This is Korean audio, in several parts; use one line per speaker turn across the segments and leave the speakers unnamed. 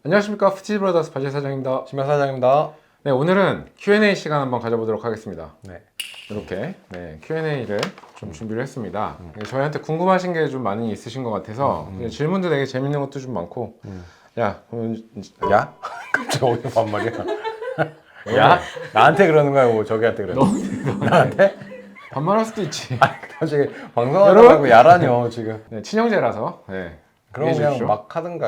안녕하십니까, 푸치브라더스 바지 사장입니다.
신명 사장입니다.
네, 오늘은 Q&A 시간 한번 가져보도록 하겠습니다.
네.
이렇게 Q&A를 좀 준비를 했습니다. 저희한테 궁금하신 게 좀 많이 있으신 것 같아서 질문도 되게 재밌는 것도 좀 많고. 야, 그럼
야? 갑자기 어디 반말이야? 야? 나한테 그러는 거야? 뭐 저기한테 그러는 거야? 나한테?
반말할 수도 있지.
갑자기 방송하다고 야라뇨 지금.
네, 친형제라서.
그럼 그냥 막 하든가.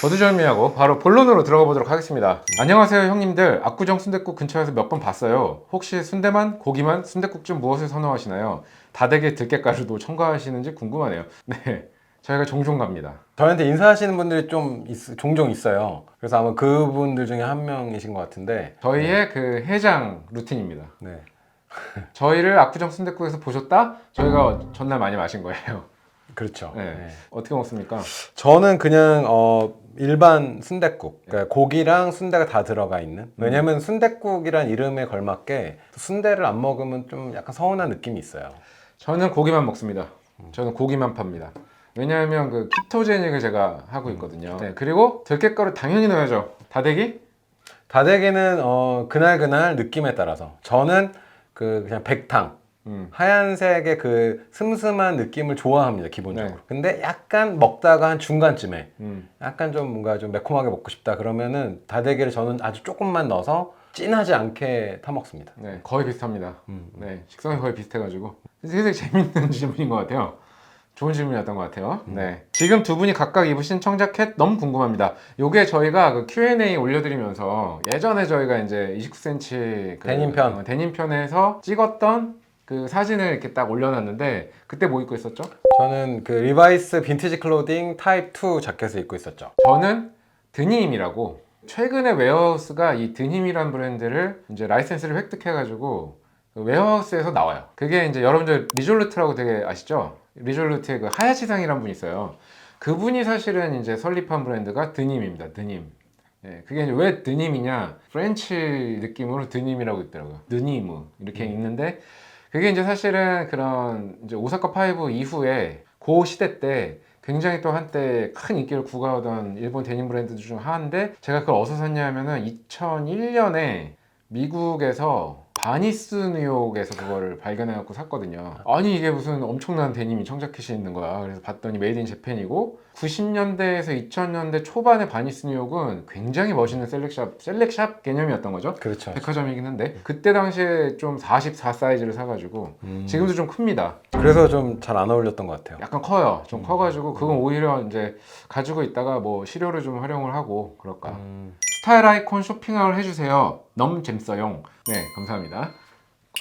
거두절미하고 바로 본론으로 들어가 보도록 하겠습니다. 안녕하세요 형님들, 압구정 순댓국 근처에서 몇 번 봤어요. 혹시 순대만, 고기만, 순댓국 중 무엇을 선호하시나요? 다대게 들깨가루도 첨가하시는지 궁금하네요. 네, 저희가 종종 갑니다.
저한테 인사하시는 분들이 좀 종종 있어요. 그래서 아마 그분들 중에 한 명이신 것 같은데.
저희의 그 해장 루틴입니다.
네.
저희를 압구정 순댓국에서 보셨다? 저희가 전날 많이 마신 거예요.
그렇죠.
네.
네.
어떻게 먹습니까?
저는 그냥 일반 순댓국, 그러니까 고기랑 순대가 다 들어가 있는. 왜냐면 순댓국이란 이름에 걸맞게 순대를 안 먹으면 좀 약간 서운한 느낌이 있어요.
저는 고기만 먹습니다. 저는 고기만 팝니다. 왜냐하면 그 키토제닉을 제가 하고 있거든요. 네, 그리고 들깨가루 당연히 넣어야죠. 다대기?
다대기는 그날 느낌에 따라서 저는 그냥 백탕 하얀색의 그 슴슴한 느낌을 좋아합니다, 기본적으로.
네.
근데 약간 먹다가 한 중간쯤에
음.
약간 좀 뭔가 좀 매콤하게 먹고 싶다 그러면은 다대기를 저는 아주 조금만 넣어서 진하지 않게 타 먹습니다.
네, 거의 비슷합니다. 네, 식성이 거의 비슷해가지고 되게 재밌는 질문인 것 같아요. 좋은 질문이었던 것 같아요. 네, 지금 두 분이 각각 입으신 청자켓 너무 궁금합니다. 요게 저희가 그 Q&A 올려드리면서 예전에 저희가 이제 29cm
데님편.
데님편에서 찍었던 그 사진을 이렇게 딱 올려놨는데 그때 뭐 입고 있었죠?
저는 그 리바이스 빈티지 클로딩 타입 2 자켓을 입고 있었죠.
저는 드님이라고, 최근에 웨어하우스가 이 드님이라는 브랜드를 이제 라이센스를 획득해가지고 그 웨어하우스에서 나와요. 그게 이제 여러분들 리졸루트라고 되게 아시죠? 리졸루트의 그 하야시상이라는 분이 있어요. 그분이 사실은 이제 설립한 브랜드가 드님입니다. 드님. 예, 그게 이제 왜 드님이냐? 프렌치 느낌으로 드님이라고 있더라고요. 드니무 이렇게 있는데, 그게 이제 사실은 그런 이제 오사카 5 이후에 그 시대 때 굉장히 또 한때 큰 인기를 구가하던 일본 데님 브랜드 중 하나인데, 제가 그걸 어디서 샀냐 하면은 2001년에 미국에서 바니스 뉴욕에서 그거를 발견해갖고 샀거든요. 아니 이게 무슨 엄청난 데님이 청자켓이 있는 거야. 그래서 봤더니 메이드 인 재팬이고, 90년대에서 2000년대 초반의 바니스 뉴욕은 굉장히 멋있는 셀렉샵 개념이었던 거죠.
그렇죠.
백화점이긴 한데 그때 당시에 좀 44 사이즈를 사가지고 지금도 좀 큽니다.
그래서 좀 잘 안 어울렸던 것 같아요.
약간 커요. 좀 커가지고 그건 오히려 이제 가지고 있다가 뭐 시료를 좀 활용을 하고 그럴까. 스타일 아이콘 쇼핑을 해주세요. 너무 잼써용. 네, 감사합니다.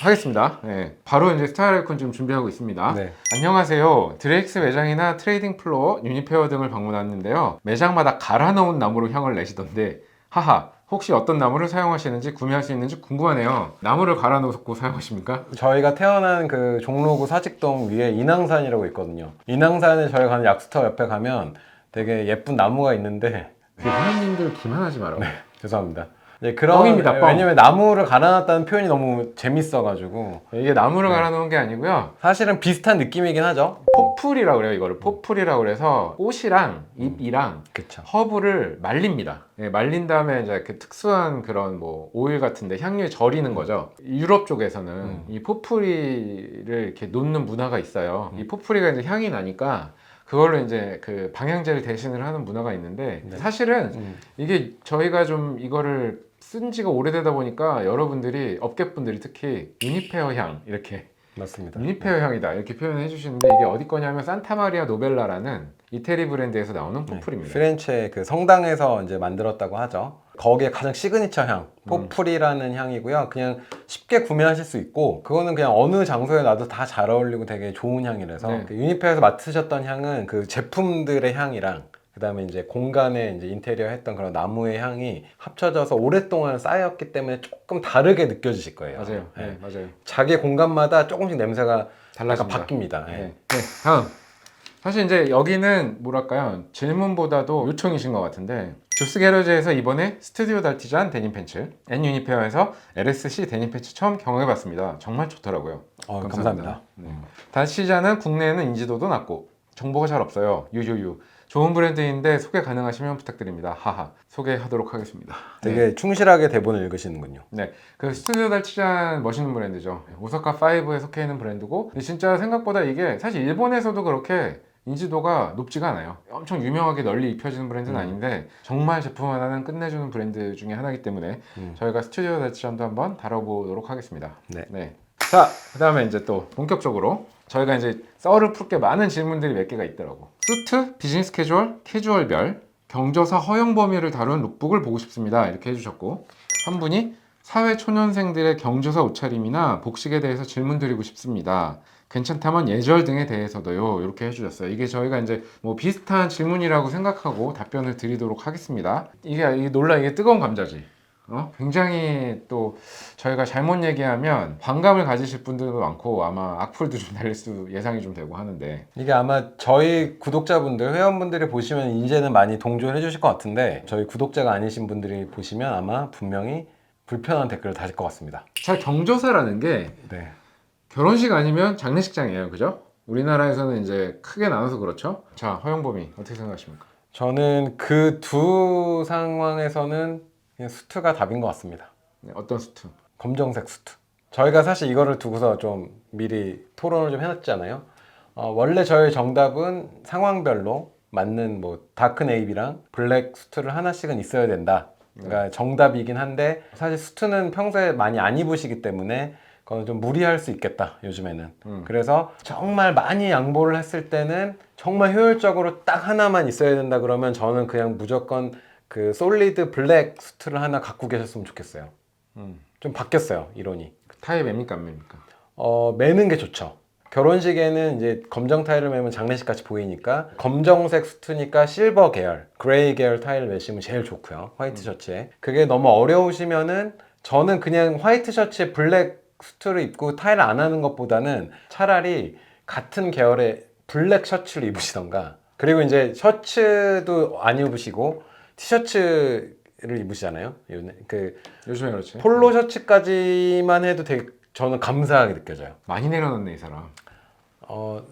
하겠습니다. 네, 바로 이제 스타일 아이콘 지금 준비하고 있습니다.
네.
안녕하세요. 드레익스 매장이나 트레이딩 플로어, 유니페어 등을 방문했는데요. 매장마다 갈아놓은 나무로 향을 내시던데, 하하, 혹시 어떤 나무를 사용하시는지, 구매할 수 있는지 궁금하네요. 나무를 갈아놓고 사용하십니까?
저희가 태어난 그 종로구 사직동 위에 인왕산이라고 있거든요. 인왕산에 저희가 가는 약수터 옆에 가면 되게 예쁜 나무가 있는데,
회원님들 기만하지 마라.
죄송합니다. 네, 그런,
뻥입니다, 뻥.
왜냐면 나무를 갈아놨다는 표현이 너무 재밌어가지고.
이게 나무를 갈아놓은 게 아니고요.
사실은 비슷한 느낌이긴 하죠.
포풀이라고 그래요. 이거를 포풀이라고 그래서 꽃이랑 잎이랑
그쵸.
허브를 말립니다. 예, 말린 다음에 이제 그 특수한 그런 뭐 오일 같은데 향유에 절이는 거죠. 유럽 쪽에서는 이 포풀이를 이렇게 놓는 문화가 있어요. 이 포풀이가 이제 향이 나니까 그걸로 이제 그 방향제를 대신을 하는 문화가 있는데, 사실은 이게 저희가 좀 이거를 쓴 지가 오래되다 보니까 여러분들이, 업계분들이 특히 유니페어 향 이렇게
맞습니다.
유니페어 향이다 이렇게 표현을 해주시는데, 이게 어디 거냐면 산타마리아 노벨라라는 이태리 브랜드에서 나오는 포풀입니다.
피렌체의 그 성당에서 이제 만들었다고 하죠. 거기에 가장 시그니처 향, 포풀이라는 향이고요. 그냥 쉽게 구매하실 수 있고, 그거는 그냥 어느 장소에 놔도 다 잘 어울리고 되게 좋은 향이라서
네.
그 유니페어에서 맡으셨던 향은 그 제품들의 향이랑 그다음에 이제 공간에 이제 인테리어 했던 그런 나무의 향이 합쳐져서 오랫동안 쌓였기 때문에 조금 다르게 느껴지실 거예요.
맞아요.
네.
네, 맞아요.
자기 공간마다 조금씩 냄새가
달라집니다.
약간 바뀝니다. 네.
네. 다음. 사실 이제 여기는 뭐랄까요, 질문보다도 요청이신 것 같은데, 조스 게러지에서 이번에 스튜디오 달티잔 데님 팬츠, N 유니페어에서 LSC 데님 팬츠 처음 경험해봤습니다. 정말 좋더라고요.
감사합니다.
네. 달티잔은 국내에는 인지도도 낮고 정보가 잘 없어요. 유유유. 좋은 브랜드인데 소개 가능하시면 부탁드립니다. 하하. 소개하도록 하겠습니다.
되게 충실하게 대본을 읽으시는군요.
네, 그 스튜디오 달치잔 멋있는 브랜드죠. 오사카 5에 속해 있는 브랜드고, 근데 진짜 생각보다 이게 사실 일본에서도 그렇게 인지도가 높지가 않아요. 엄청 유명하게 널리 입혀지는 브랜드는 아닌데 정말 제품 하나는 끝내주는 브랜드 중에 하나이기 때문에 저희가 스튜디오 달치잔도 한번 다뤄보도록 하겠습니다.
네.
자, 그 다음에 이제 또 본격적으로 저희가 이제 썰을 풀 게 많은 질문들이 몇 개가 있더라고. 수트, 비즈니스 캐주얼, 캐주얼별, 경조사 허용 범위를 다룬 룩북을 보고 싶습니다. 이렇게 해주셨고, 한 분이 사회 초년생들의 경조사 옷차림이나 복식에 대해서 질문 드리고 싶습니다. 괜찮다면 예절 등에 대해서도요. 이렇게 해주셨어요. 이게 저희가 이제 뭐 비슷한 질문이라고 생각하고 답변을 드리도록 하겠습니다. 이게 놀라, 이게 뜨거운 감자지. 굉장히 또 저희가 잘못 얘기하면 반감을 가지실 분들도 많고 아마 악플도 좀 달릴 수 예상이 좀 되고 하는데,
이게 아마 저희 구독자분들, 회원분들이 보시면 이제는 많이 동조해 주실 것 같은데 저희 구독자가 아니신 분들이 보시면 아마 분명히 불편한 댓글을 다실 것 같습니다.
잘 경조사라는 게
네.
결혼식 아니면 장례식장이에요. 그죠? 우리나라에서는 이제 크게 나눠서 그렇죠. 자, 허용 범위 어떻게 생각하십니까?
저는 그 두 상황에서는 그냥 수트가 답인 것 같습니다.
네, 어떤 수트?
검정색 수트. 저희가 사실 이거를 두고서 좀 미리 토론을 좀 해놨잖아요. 원래 저희 정답은 상황별로 맞는 뭐 다크 네이비랑 블랙 수트를 하나씩은 있어야 된다. 그러니까 정답이긴 한데 사실 수트는 평소에 많이 안 입으시기 때문에 그건 좀 무리할 수 있겠다 요즘에는. 그래서 정말 많이 양보를 했을 때는 정말 효율적으로 딱 하나만 있어야 된다 그러면 저는 그냥 무조건 그 솔리드 블랙 수트를 하나 갖고 계셨으면 좋겠어요. 좀 바뀌었어요 이론이.
타입 맵니까 안 맵니까?
매는 게 좋죠. 결혼식에는 이제 검정 타일을 매면 장례식 같이 보이니까 검정색 수트니까 실버 계열, 그레이 계열 타일을 매시면 제일 좋고요. 화이트 셔츠에. 그게 너무 어려우시면은 저는 그냥 화이트 셔츠에 블랙 수트를 입고 타일 안 하는 것보다는 차라리 같은 계열의 블랙 셔츠를 입으시던가, 그리고 이제 셔츠도 안 입으시고 티셔츠를 입으시잖아요.
요즘에 그렇지.
폴로 셔츠까지만 해도 되게 저는 감사하게 느껴져요.
많이 내려놨네 이 사람.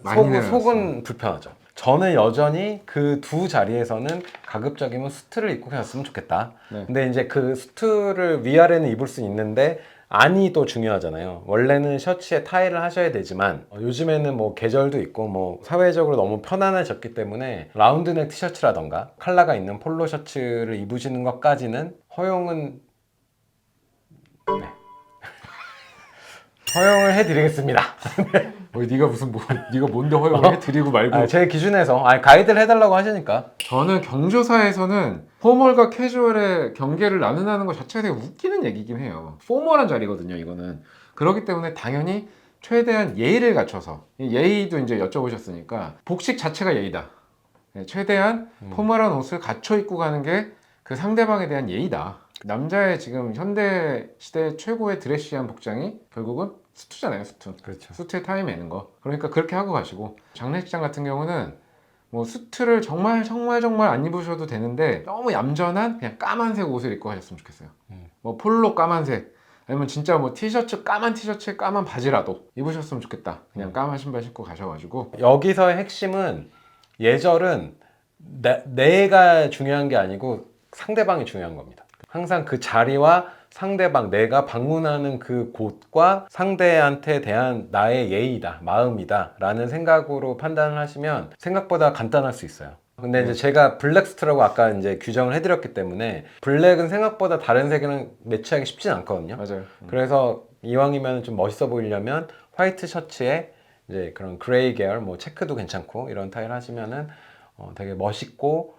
많이
속은,
내려놨어.
속은 불편하죠. 저는 여전히 그 두 자리에서는 가급적이면 수트를 입고 갔으면 좋겠다.
네.
근데 이제 그 수트를 위아래는 입을 수 있는데 안이 또 중요하잖아요. 원래는 셔츠에 타이를 하셔야 되지만 요즘에는 뭐 계절도 있고 뭐 사회적으로 너무 편안해졌기 때문에 라운드넥 티셔츠라던가 컬러가 있는 폴로 셔츠를 입으시는 것까지는 허용은 허용을 해드리겠습니다.
네가 무슨 네가 뭔데 허용을 해드리고 말고.
제 기준에서 가이드를 해달라고 하시니까.
저는 경조사에서는 포멀과 캐주얼의 경계를 나눈다는 것 자체가 되게 웃기는 얘기긴 해요. 포멀한 자리거든요, 이거는. 그렇기 때문에 당연히 최대한 예의를 갖춰서, 이 예의도 이제 여쭤보셨으니까 복식 자체가 예의다. 네, 최대한 포멀한 옷을 갖춰 입고 가는 게 그 상대방에 대한 예의다. 남자의 지금 현대 시대 최고의 드레시한 복장이 결국은 수트잖아요, 수트.
그렇죠.
수트에 타이 매는 거. 그러니까 그렇게 하고 가시고, 장례식장 같은 경우는 뭐 수트를 정말 안 입으셔도 되는데 너무 얌전한 그냥 까만색 옷을 입고 가셨으면 좋겠어요. 뭐 폴로 까만색, 아니면 진짜 뭐 티셔츠, 까만 티셔츠에 까만 바지라도 입으셨으면 좋겠다. 그냥 까만 신발 신고 가셔가지고.
여기서의 핵심은 예절은 내가 중요한 게 아니고 상대방이 중요한 겁니다. 항상 그 자리와 상대방, 내가 방문하는 그 곳과 상대한테 대한 나의 예의다, 마음이다 라는 생각으로 판단을 하시면 생각보다 간단할 수 있어요. 근데 이제 제가 블랙스트라고 아까 이제 규정을 해드렸기 때문에 블랙은 생각보다 다른 색이랑 매치하기 쉽진 않거든요.
맞아요.
그래서 이왕이면 좀 멋있어 보이려면 화이트 셔츠에 이제 그런 그레이 계열, 뭐 체크도 괜찮고 이런 타일 하시면은 되게 멋있고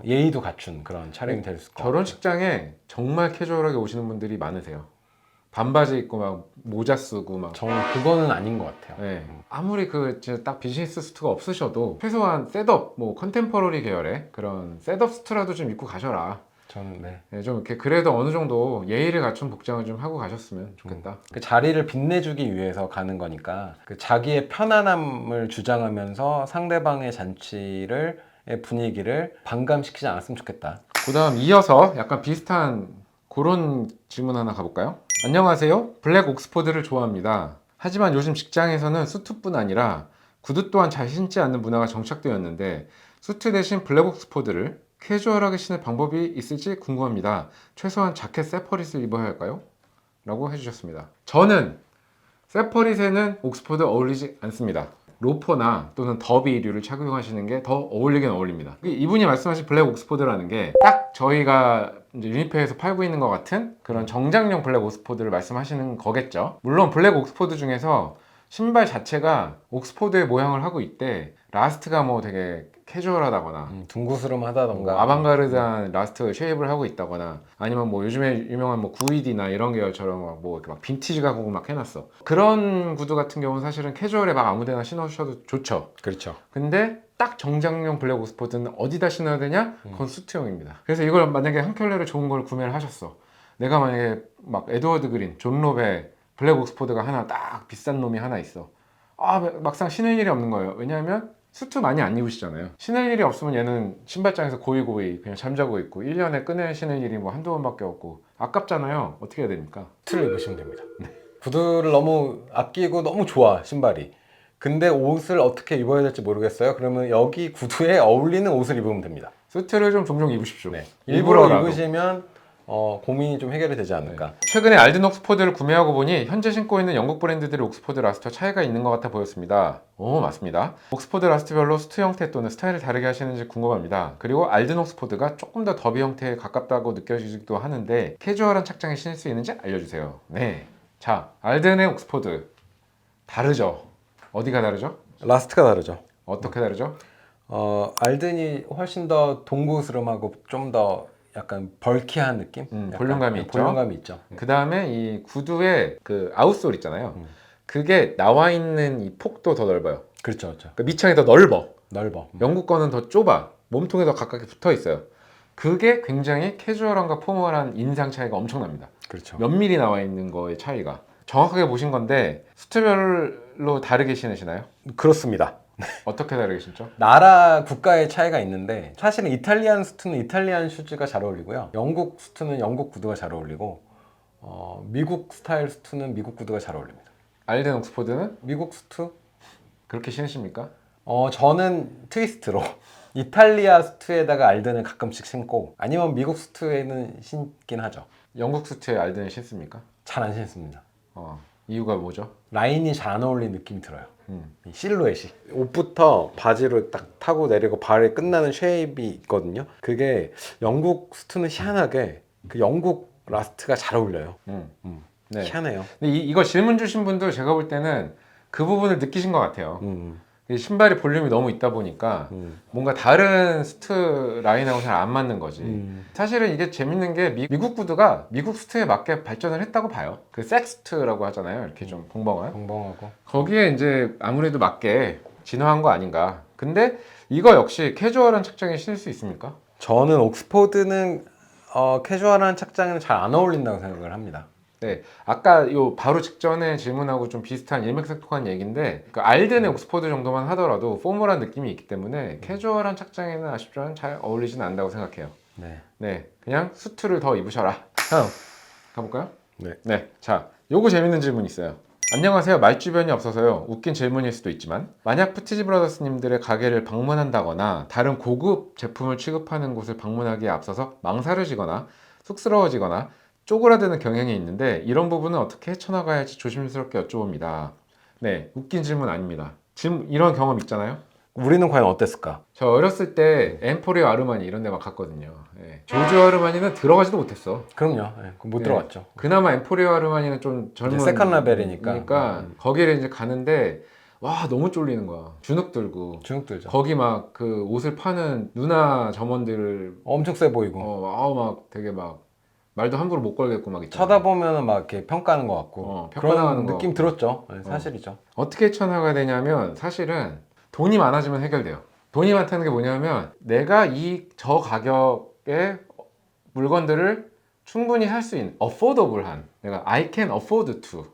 예의도 갖춘 그런 차림이 될 수 있고.
결혼식장에 정말 캐주얼하게 오시는 분들이 많으세요. 반바지 입고 막 모자 쓰고 막.
저는 그거는 아닌 것 같아요.
네. 아무리 딱 비즈니스 수트가 없으셔도 최소한 셋업, 뭐 컨템퍼러리 계열의 그런 셋업 수트라도 좀 입고 가셔라.
저는
네, 좀 이렇게 그래도 어느 정도 예의를 갖춘 복장을 좀 하고 가셨으면 좋겠다.
그 자리를 빛내주기 위해서 가는 거니까 그 자기의 편안함을 주장하면서 상대방의 잔치를 분위기를 반감시키지 않았으면 좋겠다.
그 다음 이어서 약간 비슷한 그런 질문 하나 가볼까요? 안녕하세요. 블랙 옥스포드를 좋아합니다. 하지만 요즘 직장에서는 수트뿐 아니라 구두 또한 잘 신지 않는 문화가 정착되었는데 수트 대신 블랙 옥스포드를 캐주얼하게 신을 방법이 있을지 궁금합니다. 최소한 자켓 세퍼릿을 입어야 할까요? 라고 해주셨습니다. 저는 세퍼릿에는 옥스포드 어울리지 않습니다. 로퍼나 또는 더비류를 착용하시는 게 더 어울리긴 어울립니다. 이분이 말씀하신 블랙 옥스포드라는 게 딱 저희가 이제 유니페에서 팔고 있는 것 같은 그런 정장용 블랙 옥스포드를 말씀하시는 거겠죠. 물론 블랙 옥스포드 중에서 신발 자체가 옥스포드의 모양을 하고 있대. 라스트가 뭐 되게 캐주얼하다거나
둥그스름하다던가
뭐 아방가르드한 라스트 쉐입을 하고 있다거나 아니면 뭐 요즘에 유명한 뭐 구이디나 이런 계열처럼 뭐 이렇게 막 빈티지 가구 막 해놨어. 그런 구두 같은 경우는 사실은 캐주얼에 막 아무데나 신어주셔도 좋죠.
그렇죠.
근데 딱 정장용 블랙 옥스포드는 어디다 신어야 되냐? 그건 수트용입니다. 그래서 이걸 만약에 한 켤레를 좋은 걸 구매를 하셨어. 내가 만약에 막 에드워드 그린, 존 롭의 블랙 옥스포드가 하나 딱 비싼 놈이 하나 있어. 아 막상 신을 일이 없는 거예요. 왜냐하면 수트 많이 안 입으시잖아요. 신을 일이 없으면 얘는 신발장에서 고이고이 그냥 잠자고 있고 1년에 끈을 신을 일이 뭐 한두 번밖에 없고 아깝잖아요. 어떻게 해야 됩니까?
수트를 입으시면 됩니다. 구두를 너무 아끼고 너무 좋아 신발이. 근데 옷을 어떻게 입어야 될지 모르겠어요. 그러면 여기 구두에 어울리는 옷을 입으면 됩니다.
수트를 좀 종종 입으십시오.
네. 일부러
일부러라도.
입으시면 고민이 좀 해결이 되지 않을까.
최근에 알든 옥스포드를 구매하고 보니 현재 신고 있는 영국 브랜드들의 옥스포드 라스트와 차이가 있는 것 같아 보였습니다. 오, 맞습니다. 옥스포드 라스트별로 수트 형태 또는 스타일을 다르게 하시는지 궁금합니다. 그리고 알든 옥스포드가 조금 더 더비 형태에 가깝다고 느껴지기도 하는데 캐주얼한 착장에 신을 수 있는지 알려주세요. 네. 자, 알든의 옥스포드 다르죠? 어디가 다르죠?
라스트가 다르죠.
어떻게 다르죠?
알든이 훨씬 더 동고스름하고 좀 더 약간 벌키한 느낌? 약간
볼륨감이 있죠.
볼륨감이 있죠.
그 다음에 이 구두의 그 아웃솔 있잖아요. 그게 나와 있는 이 폭도 더 넓어요.
그렇죠, 그렇죠.
그 밑창이 더 넓어.
넓어.
영국 거는 더 좁아. 몸통에 더 가깝게 붙어 있어요. 그게 굉장히 캐주얼함과 포멀한 인상 차이가 엄청납니다.
그렇죠.
몇 미리 나와 있는 거의 차이가. 정확하게 보신 건데 수트별로 다르게 신으시나요?
그렇습니다.
어떻게 다르게 신죠?
나라 국가의 차이가 있는데 사실은 이탈리안 수트는 이탈리안 슈즈가 잘 어울리고요. 영국 수트는 영국 구두가 잘 어울리고 미국 스타일 수트는 미국 구두가 잘 어울립니다.
알덴 옥스포드는
미국 수트?
그렇게 신으십니까?
저는 트위스트로 이탈리아 수트에다가 알든을 가끔씩 신고 아니면 미국 수트에는 신긴 하죠.
영국 수트에 알덴을 신습니까?
잘 안 신습니다.
이유가 뭐죠?
라인이 잘 안 어울리는 느낌이 들어요.
음.
이 실루엣이 옷부터 바지로 딱 타고 내리고 발에 끝나는 쉐입이 있거든요. 그게 영국 수트는 희한하게 그 영국 라스트가 잘 어울려요.
네.
희한해요.
근데 이거 질문 주신 분도 제가 볼 때는 그 부분을 느끼신 것 같아요. 이 신발이 볼륨이 너무 있다 보니까 뭔가 다른 스트 라인하고 잘 안 맞는 거지. 사실은 이게 재밌는 게 미국 구두가 미국 스트에 맞게 발전을 했다고 봐요. 그 섹스트라고 하잖아요. 이렇게 좀 봉봉한.
벙벙하고.
거기에 이제 아무래도 맞게 진화한 거 아닌가. 근데 이거 역시 캐주얼한 착장에 신을 수 있습니까?
저는 옥스포드는 캐주얼한 착장에는 잘 안 어울린다고 생각을 합니다.
네, 아까 요 바로 직전에 질문하고 좀 비슷한 일맥상통한 얘기인데 그 알덴의 옥스포드 정도만 하더라도 포멀한 느낌이 있기 때문에 캐주얼한 착장에는 아쉽지만 잘 어울리지는 않는다고 생각해요.
네.
네, 그냥 수트를 더 입으셔라. 다음 가볼까요?
네.
자, 요거 재밌는 질문 있어요. 안녕하세요. 말주변이 없어서요. 웃긴 질문일 수도 있지만 만약 푸티지 브라더스님들의 가게를 방문한다거나 다른 고급 제품을 취급하는 곳을 방문하기에 앞서서 망설여지거나 쑥스러워지거나 쪼그라드는 경향이 있는데 이런 부분은 어떻게 헤쳐나가야 할지 조심스럽게 여쭤봅니다. 네, 웃긴 질문 아닙니다. 이런 경험 있잖아요.
우리는 과연 어땠을까?
저 어렸을 때 엠포리오 아르마니 이런 데 막 갔거든요. 예. 조조 아르마니는 들어가지도 못했어.
그럼요. 못
네.
들어갔죠.
그나마 엠포리오 아르마니는 좀 젊은
이제 세컨 라벨이니까.
그러니까 거기를 이제 가는데 와 너무 쫄리는 거야. 주눅 들고
주눅 들죠.
거기 막 그 옷을 파는 누나 점원들
엄청 세 보이고.
막 되게 막 말도 함부로 못 걸겠고 막 있잖아.
쳐다보면 막 이렇게 평가하는 것 같고
평가당하는
그런
것
느낌
같고.
들었죠. 네, 사실이죠.
어떻게 헤쳐나가야 되냐면 사실은 돈이 많아지면 해결돼요. 돈이 많다는 게 뭐냐면 내가 저 가격의 물건들을 충분히 살 수 있는 affordable한 내가 I can afford to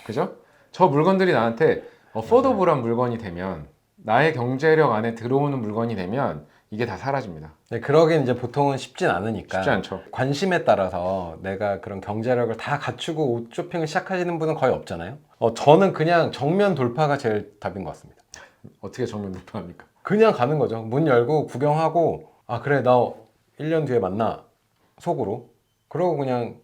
그죠? 저 물건들이 나한테 affordable한 물건이 되면 나의 경제력 안에 들어오는 물건이 되면 이게 다 사라집니다.
네, 그러긴 이제 보통은 쉽진 않으니까.
쉽지 않죠.
관심에 따라서 내가 그런 경제력을 다 갖추고 옷 쇼핑을 시작하시는 분은 거의 없잖아요. 저는 그냥 정면 돌파가 제일 답인 것 같습니다.
어떻게 정면 돌파합니까?
그냥 가는 거죠. 문 열고 구경하고 아 그래 나 1년 뒤에 만나 속으로. 그러고 그냥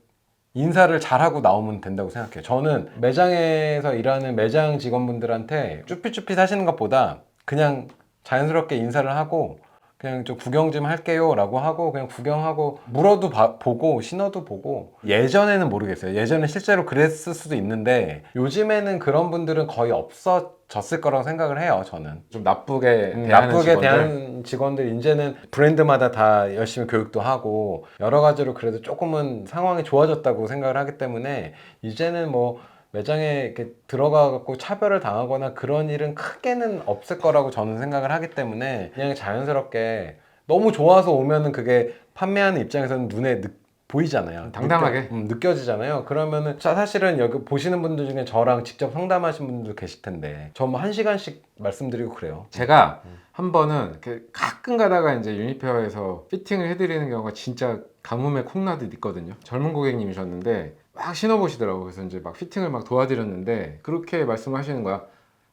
인사를 잘하고 나오면 된다고 생각해요. 저는 매장에서 일하는 매장 직원분들한테 쭈삣쭈삣 하시는 것보다 그냥 자연스럽게 인사를 하고 그냥 좀 구경 좀 할게요 라고 하고 그냥 구경하고 물어도 보고 신어도 보고. 예전에는 모르겠어요. 예전에 실제로 그랬을 수도 있는데 요즘에는 그런 분들은 거의 없어졌을 거라고 생각을 해요. 저는
좀 나쁘게 대하는
나쁘게
직원들.
대하는 직원들 이제는 브랜드마다 다 열심히 교육도 하고 여러 가지로 그래도 조금은 상황이 좋아졌다고 생각을 하기 때문에 이제는 뭐 매장에 이렇게 들어가 갖고 차별을 당하거나 그런 일은 크게는 없을 거라고 저는 생각을 하기 때문에 그냥 자연스럽게 너무 좋아서 오면은 그게 판매하는 입장에서는 눈에 보이잖아요.
당당하게.
느껴지잖아요. 그러면은 사실은 여기 보시는 분들 중에 저랑 직접 상담하신 분들도 계실 텐데 저 뭐 1시간씩 말씀드리고 그래요.
제가 한 번은 이렇게 가끔 가다가 이제 유니페어에서 피팅을 해드리는 경우가 진짜 가뭄에 콩나듯 있거든요. 젊은 고객님이셨는데 막 신어보시더라고요. 그래서 이제 막 피팅을 막 도와드렸는데 그렇게 말씀하시는 거야.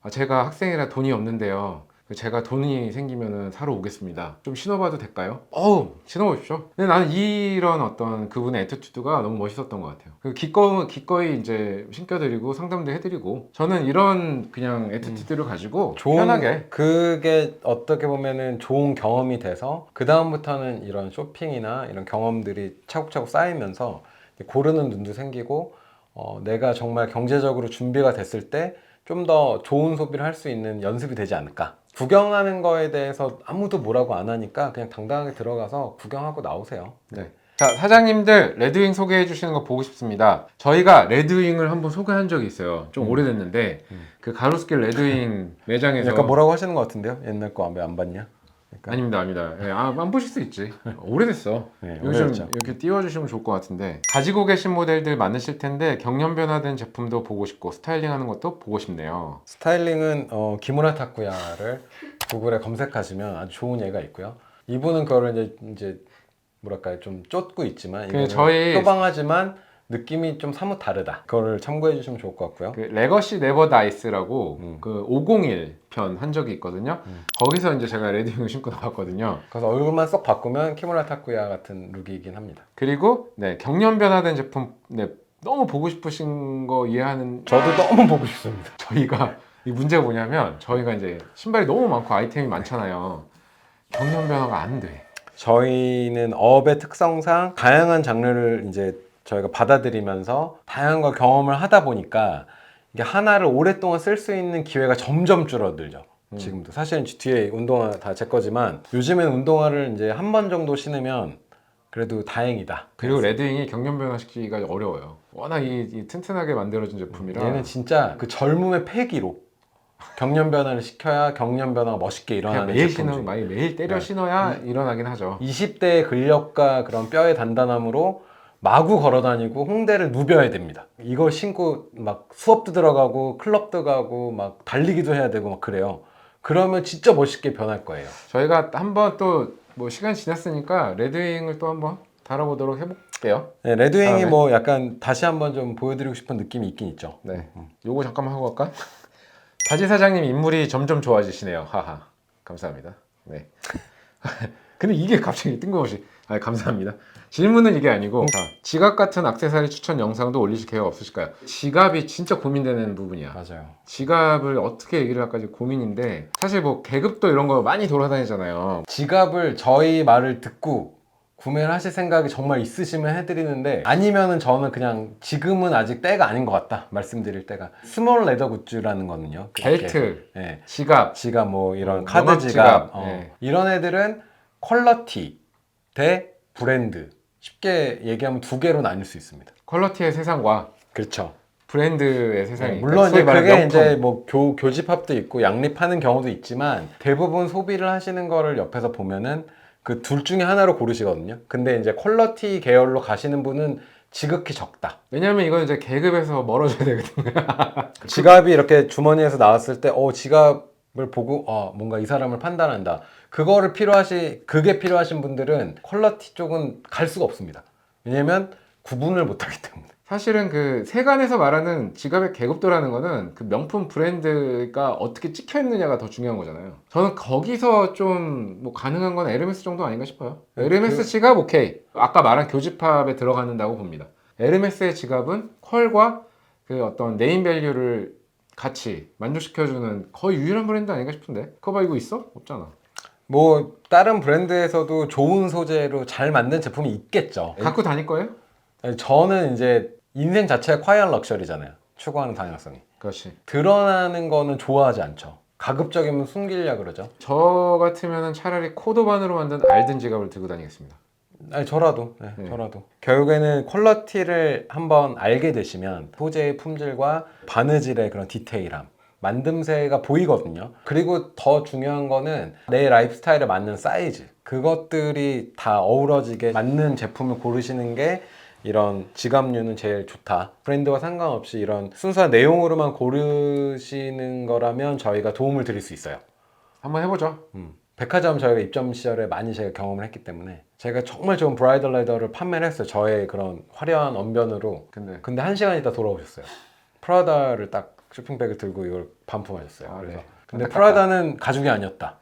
아, 제가 학생이라 돈이 없는데요. 제가 돈이 생기면은 사러 오겠습니다. 좀 신어봐도 될까요? 어우, 신어보십시오. 근데 나는 이런 어떤 그분의 애티튜드가 너무 멋있었던 것 같아요. 기꺼이 이제 신겨드리고 상담도 해드리고 저는 이런 그냥 애티튜드를 가지고 편하게.
그게 어떻게 보면은 좋은 경험이 돼서 그 다음부터는 이런 쇼핑이나 이런 경험들이 차곡차곡 쌓이면서 고르는 눈도 생기고 내가 정말 경제적으로 준비가 됐을 때 좀 더 좋은 소비를 할 수 있는 연습이 되지 않을까. 구경하는 거에 대해서 아무도 뭐라고 안 하니까 그냥 당당하게 들어가서 구경하고 나오세요.
네. 자, 사장님들 레드윙 소개해 주시는 거 보고 싶습니다. 저희가 레드윙을 한번 소개한 적이 있어요. 좀 오래됐는데 그 가로수길 레드윙 매장에서
약간 뭐라고 하시는 것 같은데요? 옛날 거 왜 안 봤냐? 약간.
아닙니다. 예, 안 보실 수 있지. 오래됐어.
네,
요즘
오래됐죠.
이렇게 띄워주시면 좋을 것 같은데 가지고 계신 모델들 많으실 텐데 경련 변화된 제품도 보고 싶고 스타일링하는 것도 보고 싶네요.
스타일링은 기무라 타쿠야를 구글에 검색하시면 아주 좋은 예가 있고요. 이분은 그거를 이제 뭐랄까요, 좀 쫓고 있지만 이거는
저희
표방하지만 느낌이 좀 사뭇 다르다. 그거를 참고해 주시면 좋을 것 같고요.
그 레거시 네버 다이스라고 그 501 편 한 적이 있거든요. 거기서 이제 제가 레드윙을 신고 나왔거든요.
그래서 얼굴만 쏙 바꾸면 키무라 타쿠야 같은 룩이긴 합니다.
그리고 네, 경련 변화된 제품 네, 너무 보고 싶으신 거 이해하는
저도 너무 보고 싶습니다.
저희가 이 문제가 뭐냐면 저희가 이제 신발이 너무 많고 아이템이 많잖아요. 경련 변화가 안 돼.
저희는 업의 특성상 다양한 장르를 이제 저희가 받아들이면서 다양한 걸 경험을 하다 보니까 이게 하나를 오랫동안 쓸 수 있는 기회가 점점 줄어들죠. 지금도 사실은 뒤에 운동화 다 제 거지만 요즘엔 운동화를 이제 한 번 정도 신으면 그래도 다행이다.
그리고 레드윙이 경련 변화시키기가 어려워요. 워낙 이 튼튼하게 만들어진 제품이라.
얘는 진짜 그 젊음의 패기로 경련 변화를 시켜야 경련 변화가 멋있게
그냥
일어나는
매일
제품
신어,
중에.
매일 때려 신어야 일어나긴 하죠.
20대의 근력과 그런 뼈의 단단함으로 마구 걸어 다니고 홍대를 누벼야 됩니다. 이걸 신고 막 수업도 들어가고 클럽도 가고 막 달리기도 해야 되고 막 그래요. 그러면 진짜 멋있게 변할 거예요.
저희가 한번 또 뭐 시간 지났으니까 레드윙을 또 한번 다뤄보도록 해볼게요.
네, 레드윙이
다음에.
뭐 약간 다시 한번 좀 보여드리고 싶은 느낌이 있긴 있죠.
네. 요거 잠깐만 하고 갈까? 바지 사장님 인물이 점점 좋아지시네요. 하하. 감사합니다. 네. 근데 이게 갑자기 뜬금없이. 아, 감사합니다. 질문은 이게 아니고 자, 지갑 같은 액세서리 추천 영상도 올리실 계획 없으실까요? 지갑이 진짜 고민되는 부분이야.
맞아요.
지갑을 어떻게 얘기를 할까지 고민인데 사실 뭐 계급도 이런 거 많이 돌아다니잖아요.
지갑을 저희 말을 듣고 구매를 하실 생각이 정말 있으시면 해드리는데 아니면은 저는 그냥 지금은 아직 때가 아닌 것 같다 말씀드릴 때가 스몰 레더 굿즈라는 거는요.
벨트,
네.
지갑,
지갑 뭐 이런 카드
명함
지갑
네.
이런 애들은 퀄러티 대 브랜드 쉽게 얘기하면 두 개로 나뉠 수 있습니다.
퀄러티의 세상과
그렇죠.
브랜드의 세상이
네, 물론
소위
이제
말하는
그게
명품.
이제 뭐 교집합도 있고 양립하는 경우도 있지만 대부분 소비를 하시는 거를 옆에서 보면은 그 둘 중에 하나로 고르시거든요. 근데 이제 퀄러티 계열로 가시는 분은 지극히 적다.
왜냐면 이건 이제 계급에서 멀어져야 되거든요.
지갑이 이렇게 주머니에서 나왔을 때 지갑을 보고 뭔가 이 사람을 판단한다. 그게 필요하신 분들은 퀄러티 쪽은 갈 수가 없습니다. 왜냐면 구분을 못 하기 때문에.
사실은 그 세간에서 말하는 지갑의 계급도라는 거는 그 명품 브랜드가 어떻게 찍혀 있느냐가 더 중요한 거잖아요. 저는 거기서 좀 뭐 가능한 건 에르메스 정도 아닌가 싶어요. 에르메스 지갑 오케이. 아까 말한 교집합에 들어가는다고 봅니다. 에르메스의 지갑은 퀄과 그 어떤 네임 밸류를 같이 만족시켜주는 거의 유일한 브랜드 아닌가 싶은데. 그거 봐 이거 있어? 없잖아.
뭐 다른 브랜드에서도 좋은 소재로 잘 만든 제품이 있겠죠.
갖고 다닐 거예요?
저는 이제 인생 자체가 콰이어 럭셔리잖아요. 추구하는 다양성이.
그렇지.
드러나는 거는 좋아하지 않죠. 가급적이면 숨기려 그러죠.
저 같으면 차라리 코도반으로 만든 알든 지갑을 들고 다니겠습니다.
아니 저라도
네.
저라도 결국에는 퀄러티를 한번 알게 되시면 소재의 품질과 바느질의 그런 디테일함 만듦새가 보이거든요. 그리고 더 중요한 거는 내 라이프 스타일에 맞는 사이즈 그것들이 다 어우러지게 맞는 제품을 고르시는 게 이런 지갑류는 제일 좋다. 브랜드와 상관없이 이런 순수한 내용으로만 고르시는 거라면 저희가 도움을 드릴 수 있어요.
한번 해보죠.
백화점 저희가 입점 시절에 많이 제가 경험을 했기 때문에 제가 정말 좋은 브라이덜 레더를 판매를 했어요. 저의 그런 화려한 언변으로. 근데 1시간 있다 돌아오셨어요. 프라다를 딱 쇼핑백을 들고 이걸 반품하셨어요.
아,
그래서
네.
근데
안타깝다.
프라다는 가죽이 아니었다.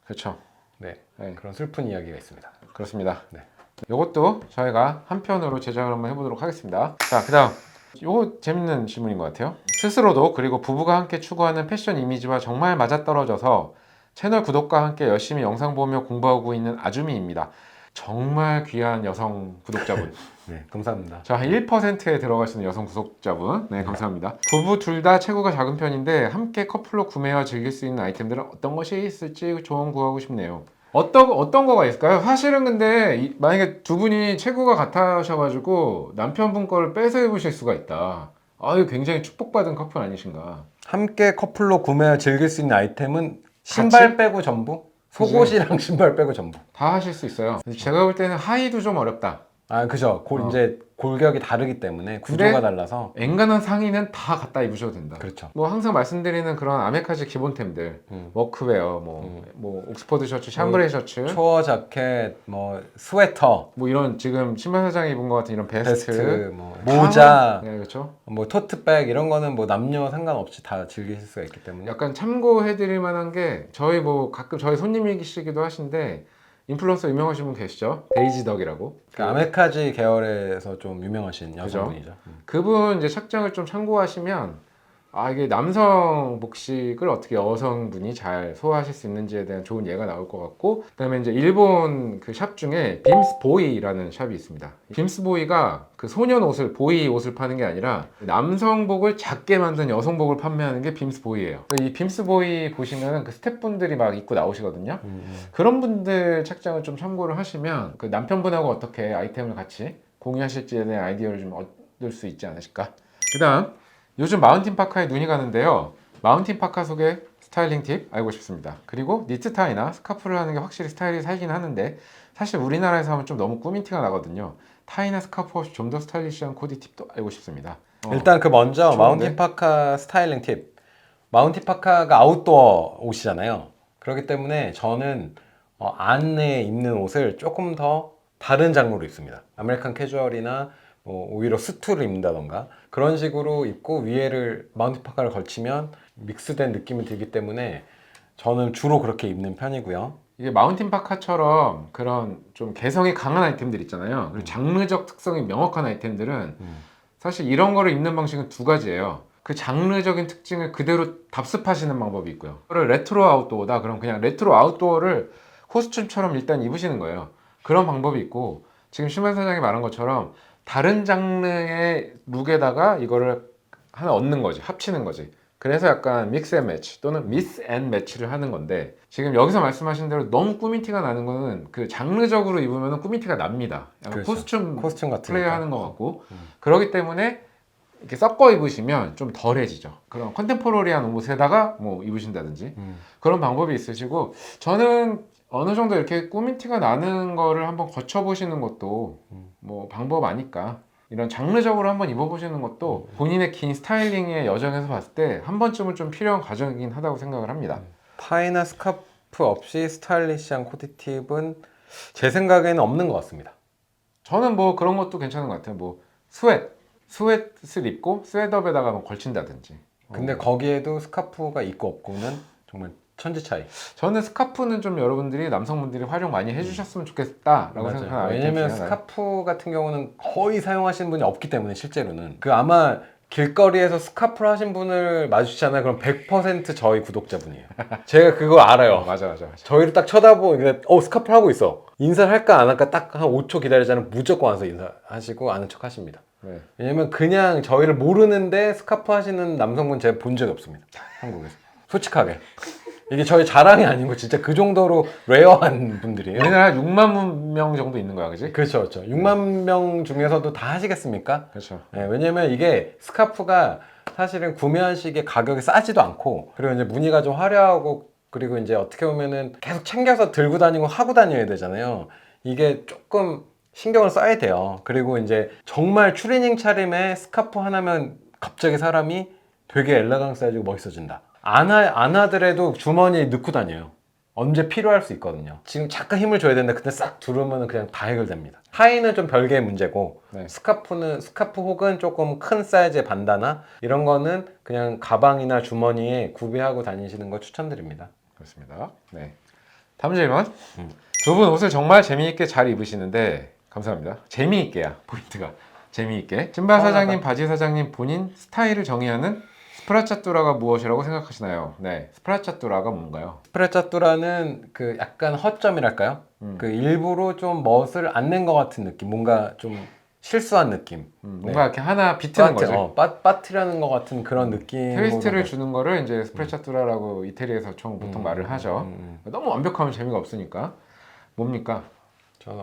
그렇죠.
네.
네.
그런 슬픈 이야기가 있습니다.
그렇습니다.
네.
이것도 저희가 한 편으로 제작을 한번 해보도록 하겠습니다. 자, 그 다음 이거 재밌는 질문인 것 같아요. 스스로도 그리고 부부가 함께 추구하는 패션 이미지와 정말 맞아떨어져서 채널 구독과 함께 열심히 영상 보며 공부하고 있는 아주미입니다. 정말 귀한 여성 구독자분.
네, 감사합니다.
저 한 1%에 들어가시는 여성 구독자분. 네, 감사합니다. 부부 둘 다 체구가 작은 편인데 함께 커플로 구매와 즐길 수 있는 아이템들은 어떤 것이 있을지 조언 구하고 싶네요. 어떤 거가 있을까요? 사실은 근데 만약에 두 분이 체구가 같으셔가지고 남편분 거를 뺏어 입으실 수가 있다. 아유, 굉장히 축복받은 커플 아니신가.
함께 커플로 구매와 즐길 수 있는 아이템은 신발 빼고 전부? 속옷이랑 신발 빼고 전부.
다 하실 수 있어요. 제가 볼 때는 하의도 좀 어렵다.
아, 그죠. 이제 골격이 다르기 때문에 구조가 달라서.
엔간한 상의는 다 갖다 입으셔도 된다.
그렇죠.
뭐 항상 말씀드리는 그런 아메카지 기본템들, 워크웨어, 뭐 옥스퍼드 셔츠, 샴브레 셔츠,
초어 자켓, 뭐 스웨터,
뭐 이런 지금 신발 사장이 입은 것 같은 이런 베스트,
뭐 모자,
네, 그렇죠.
뭐 토트백 이런 거는 뭐 남녀 상관없이 다 즐기실 수가 있기 때문에.
약간 참고해드릴 만한 게 저희 뭐 가끔 저희 손님이시기도 하신데 인플루언서 유명하신 분 계시죠? 데이지덕이라고.
그 아메카지 계열에서 좀 유명하신 여성분이죠.
그분 이제 착장을 좀 참고하시면 이게 남성 복식을 어떻게 여성분이 잘 소화하실 수 있는지에 대한 좋은 예가 나올 것 같고, 그다음에 이제 일본 그 샵 중에 빔스보이라는 샵이 있습니다. 빔스보이가 그 소년 옷을 보이 옷을 파는 게 아니라 남성복을 작게 만든 여성복을 판매하는 게 빔스보이예요. 이 빔스보이 보시면은 그 스태프분들이 막 입고 나오시거든요. 그런 분들 착장을 좀 참고를 하시면 그 남편분하고 어떻게 아이템을 같이 공유하실지에 대한 아이디어를 좀 얻을 수 있지 않으실까. 그다음 요즘 마운틴 파카에 눈이 가는데요. 마운틴 파카 속의 스타일링 팁 알고 싶습니다. 그리고 니트 타이나 스카프를 하는 게 확실히 스타일이 살긴 하는데 사실 우리나라에서 하면 좀 너무 꾸민 티가 나거든요. 타이나 스카프 없이 좀 더 스타일리시한 코디 팁도 알고 싶습니다.
일단 그 먼저
좋은데?
마운틴 파카 스타일링 팁. 마운틴 파카가 아웃도어 옷이잖아요. 그렇기 때문에 저는 안에 입는 옷을 조금 더 다른 장르로 입습니다. 아메리칸 캐주얼이나 뭐 오히려 스투를 입는다던가 그런 식으로 입고 위에를 마운틴 파카를 걸치면 믹스된 느낌이 들기 때문에 저는 주로 그렇게 입는 편이고요.
이게 마운틴 파카처럼 그런 좀 개성이 강한 아이템들 있잖아요. 그리고 장르적 특성이 명확한 아이템들은 사실 이런 거를 입는 방식은 두 가지예요. 그 장르적인 특징을 그대로 답습하시는 방법이 있고요. 그걸 레트로 아웃도어다. 그럼 그냥 레트로 아웃도어를 코스튬처럼 일단 입으시는 거예요. 그런 방법이 있고 지금 신발 사장이 말한 것처럼 다른 장르의 룩에다가 이거를 하나 얻는 거지, 합치는 거지. 그래서 약간 믹스 앤 매치 또는 미스 앤 매치를 하는 건데 지금 여기서 말씀하신 대로 너무 꾸민 티가 나는 거는 그 장르적으로 입으면 꾸민 티가 납니다. 약간
그렇죠. 코스튬 같은
플레이 하는 것 같고 그렇기 때문에 이렇게 섞어 입으시면 좀 덜해지죠. 그런 컨템포러리한 옷에다가 뭐 입으신다든지 그런 방법이 있으시고 저는 어느 정도 이렇게 꾸민 티가 나는 거를 한번 거쳐보시는 것도 뭐 방법 아닐까. 이런 장르적으로 한번 입어보시는 것도 본인의 긴 스타일링의 여정에서 봤을 때 한 번쯤은 좀 필요한 과정이긴 하다고 생각을 합니다.
타이나 스카프 없이 스타일리시한 코디 팁은 제 생각에는 없는 것 같습니다.
저는 뭐 그런 것도 괜찮은 것 같아요. 뭐 스웨트 스웨트를 입고 스웨드업에다가 뭐 걸친다든지.
근데 거기에도 스카프가 있고 없고는 정말 천지 차이.
저는 스카프는 좀 여러분들이 남성분들이 활용 많이 해주셨으면 좋겠다라고
맞아요.
생각하는 아이템
왜냐면
중에 하나예요.
스카프 같은 경우는 거의 사용하시는 분이 없기 때문에 실제로는 그 아마 길거리에서 스카프를 하신 분을 마주치잖아요. 그럼 100% 저희 구독자분이에요. 제가 그거 알아요.
맞아.
저희를 딱 쳐다보고 스카프를 하고 있어. 인사를 할까 안 할까 딱 한 5초 기다리자면 무조건 와서 인사하시고 아는 척 하십니다.
네.
왜냐면 그냥 저희를 모르는데 스카프 하시는 남성분 제가 본 적이 없습니다. 한국에서. 솔직하게. 이게 저희 자랑이 아니고 진짜 그 정도로 레어한 분들이에요.
우리나라 한 6만 명 정도 있는 거야, 그지?
그렇죠. 6만 명 중에서도 다 하시겠습니까?
그렇죠.
네, 왜냐면 이게 스카프가 사실은 구매하시기에 가격이 싸지도 않고 그리고 이제 무늬가 좀 화려하고 그리고 이제 어떻게 보면은 계속 챙겨서 들고 다니고 하고 다녀야 되잖아요. 이게 조금 신경을 써야 돼요. 그리고 이제 정말 추리닝 차림에 스카프 하나면 갑자기 사람이 되게 엘레강스해지고 멋있어진다. 안 하더라도 주머니에 넣고 다녀요. 언제 필요할 수 있거든요. 지금 잠깐 힘을 줘야 되는데 그때 싹 두르면 그냥 다 해결됩니다. 하의는 좀 별개의 문제고
네.
스카프 혹은 조금 큰 사이즈의 반다나 이런 거는 그냥 가방이나 주머니에 구비하고 다니시는 거 추천드립니다.
그렇습니다. 네. 다음 질문. 두 분 옷을 정말 재미있게 잘 입으시는데 감사합니다. 재미있게야 포인트가. 재미있게. 신발 사장님, 바지 사장님 본인 스타일을 정의하는 스프라차뚜라가 무엇이라고 생각하시나요? 네, 스프라차뚜라가 뭔가요?
스프레차뚜라는 그 약간 허점이랄까요? 그 일부러 좀 멋을 안 낸 것 같은 느낌, 뭔가 좀 실수한 느낌.
뭔가 이렇게 하나 비트는 거죠.
빠트려는 것 같은 그런 느낌.
트위스트를 주는 거를 이제 스프레차뚜라라고 이태리에서 보통 말을 하죠. 너무 완벽하면 재미가 없으니까. 뭡니까?
저는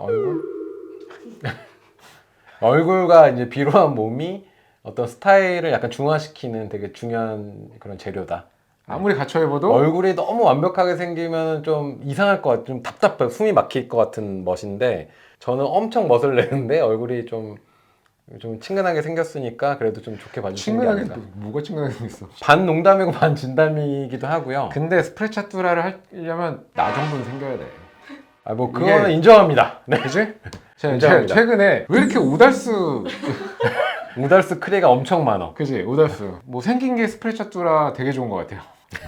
얼굴과 이제 비로한 몸이 어떤 스타일을 약간 중화시키는 되게 중요한 그런 재료다.
아무리 갖춰 입어도
얼굴이 너무 완벽하게 생기면 좀 이상할 것 같아. 좀 답답해. 숨이 막힐 것 같은 멋인데 저는 엄청 멋을 내는데 얼굴이 좀 친근하게 생겼으니까 그래도 좀 좋게 봐주시는 게
친근하게
아닌가.
뭐가 친근하게 생겼어?
반 농담이고 반 진담이기도 하고요.
근데 스프레차뚜라를 하려면 나 정도는 생겨야 돼.
뭐 그거는 인정합니다. 네.
그지?
인정합니다.
최근에 왜 이렇게 오달수
우달스 크리가 엄청 많아.
그지? 오달수 뭐 생긴 게 스프레차뚜라 되게 좋은 것 같아요.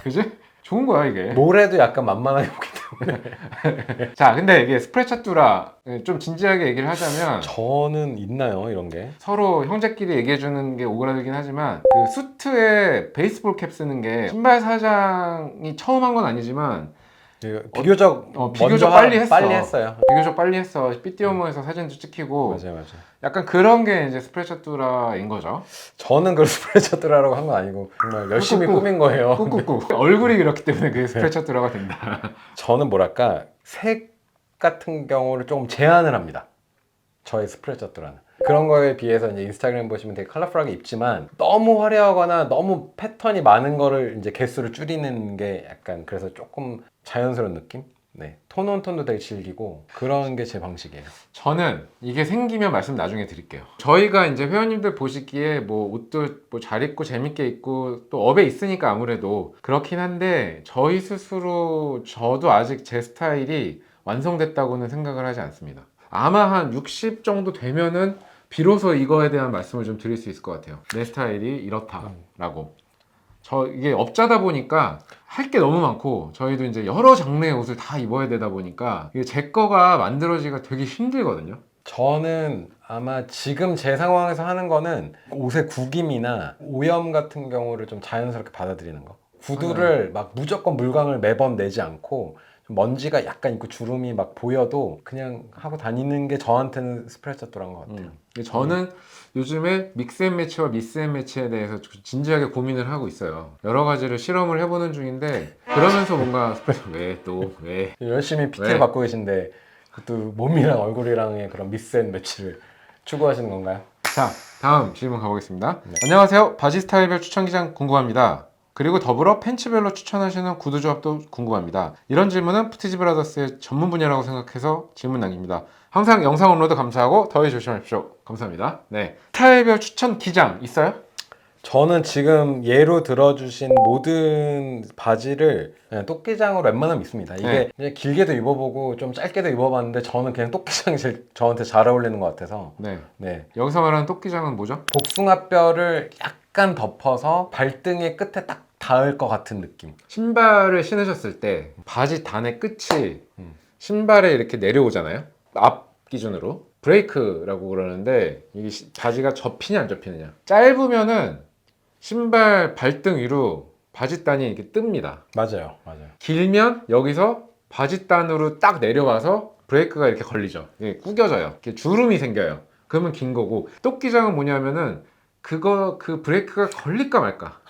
그지? 좋은 거야 이게.
모래도 약간 만만하게 보기 때문에.
자, 근데 이게 스프레차뚜라 좀 진지하게 얘기를 하자면
저는 있나요 이런 게?
서로 형제끼리 얘기해 주는 게 오그라들긴 하지만 그 수트에 베이스볼 캡 쓰는 게 신발 사장이 처음 한 건 아니지만
비교적
비교적 빨리
했어요.
비교적 빨리 했어. 삐띠오모에서 사진도 찍히고
맞아요.
약간 그런 게 이제 스프레차뚜라인 거죠.
저는 그 스프레차뚜라라고 한 건 아니고 정말 열심히
꾹꾹꾹.
꾸민 거예요.
꾹꾹꾹. 얼굴이 그렇기 때문에 그게 스프레차뚜라가 된다.
저는 뭐랄까 색 같은 경우를 조금 제한을 합니다. 저의 스프레차뚜라는 그런 거에 비해서 이제 인스타그램 보시면 되게 컬러풀하게 입지만 너무 화려하거나 너무 패턴이 많은 거를 이제 개수를 줄이는 게 약간 그래서 조금 자연스러운 느낌? 네. 톤온톤도 되게 즐기고 그런 게 제 방식이에요.
저는 이게 생기면 말씀 나중에 드릴게요. 저희가 이제 회원님들 보시기에 뭐 옷도 뭐 잘 입고 재밌게 입고 또 업에 있으니까 아무래도 그렇긴 한데 저희 스스로 저도 아직 제 스타일이 완성됐다고는 생각을 하지 않습니다. 아마 한 60 정도 되면은 비로소 이거에 대한 말씀을 좀 드릴 수 있을 것 같아요. 내 스타일이 이렇다라고. 이게 업자다 보니까 할 게 너무 많고 저희도 이제 여러 장르의 옷을 다 입어야 되다 보니까 이게 제 거가 만들어지기가 되게 힘들거든요.
저는 아마 지금 제 상황에서 하는 거는 옷의 구김이나 오염 같은 경우를 좀 자연스럽게 받아들이는 거. 구두를 막 무조건 물광을 매번 내지 않고 좀 먼지가 약간 있고 주름이 막 보여도 그냥 하고 다니는 게 저한테는 스프레차뚜라인 것 같아요.
저는 요즘에 믹스앤매치와 미스앤매치에 대해서 진지하게 고민을 하고 있어요. 여러 가지를 실험을 해보는 중인데 그러면서 뭔가 왜
열심히 PT를
왜?
받고 계신데 그것도 몸이랑 얼굴이랑의 그런 미스앤매치를 추구하시는 건가요?
자, 다음 질문 가보겠습니다. 안녕하세요. 바지 스타일별 추천 기장 궁금합니다. 그리고 더불어 팬츠별로 추천하시는 구두 조합도 궁금합니다. 이런 질문은 푸티지 브라더스의 전문 분야라고 생각해서 질문 남깁니다. 항상 영상 업로드 감사하고 더위 조심하십시오. 감사합니다. 네. 스타일별 추천 기장 있어요?
저는 지금 예로 들어주신 모든 바지를 그냥 토끼장으로 웬만하면 입습니다. 이게
네.
그냥 길게도 입어보고 좀 짧게도 입어봤는데 저는 그냥 토끼장이 제일 저한테 잘 어울리는 것 같아서.
네.
네.
여기서 말하는 토끼장은 뭐죠?
복숭아뼈를 약간 덮어서 발등의 끝에 딱 닿을 것 같은 느낌.
신발을 신으셨을 때 바지 단의 끝이 신발에 이렇게 내려오잖아요. 앞 기준으로 브레이크라고 그러는데 이게 바지가 접히냐 안 접히느냐. 짧으면은 신발 발등 위로 바지단이 이렇게 뜹니다.
맞아요. 맞아요.
길면 여기서 바지단으로 딱 내려와서 브레이크가 이렇게 걸리죠. 이게 구겨져요. 이렇게 주름이 생겨요. 그러면 긴 거고, 토끼장은 뭐냐면은 그 브레이크가 걸릴까 말까.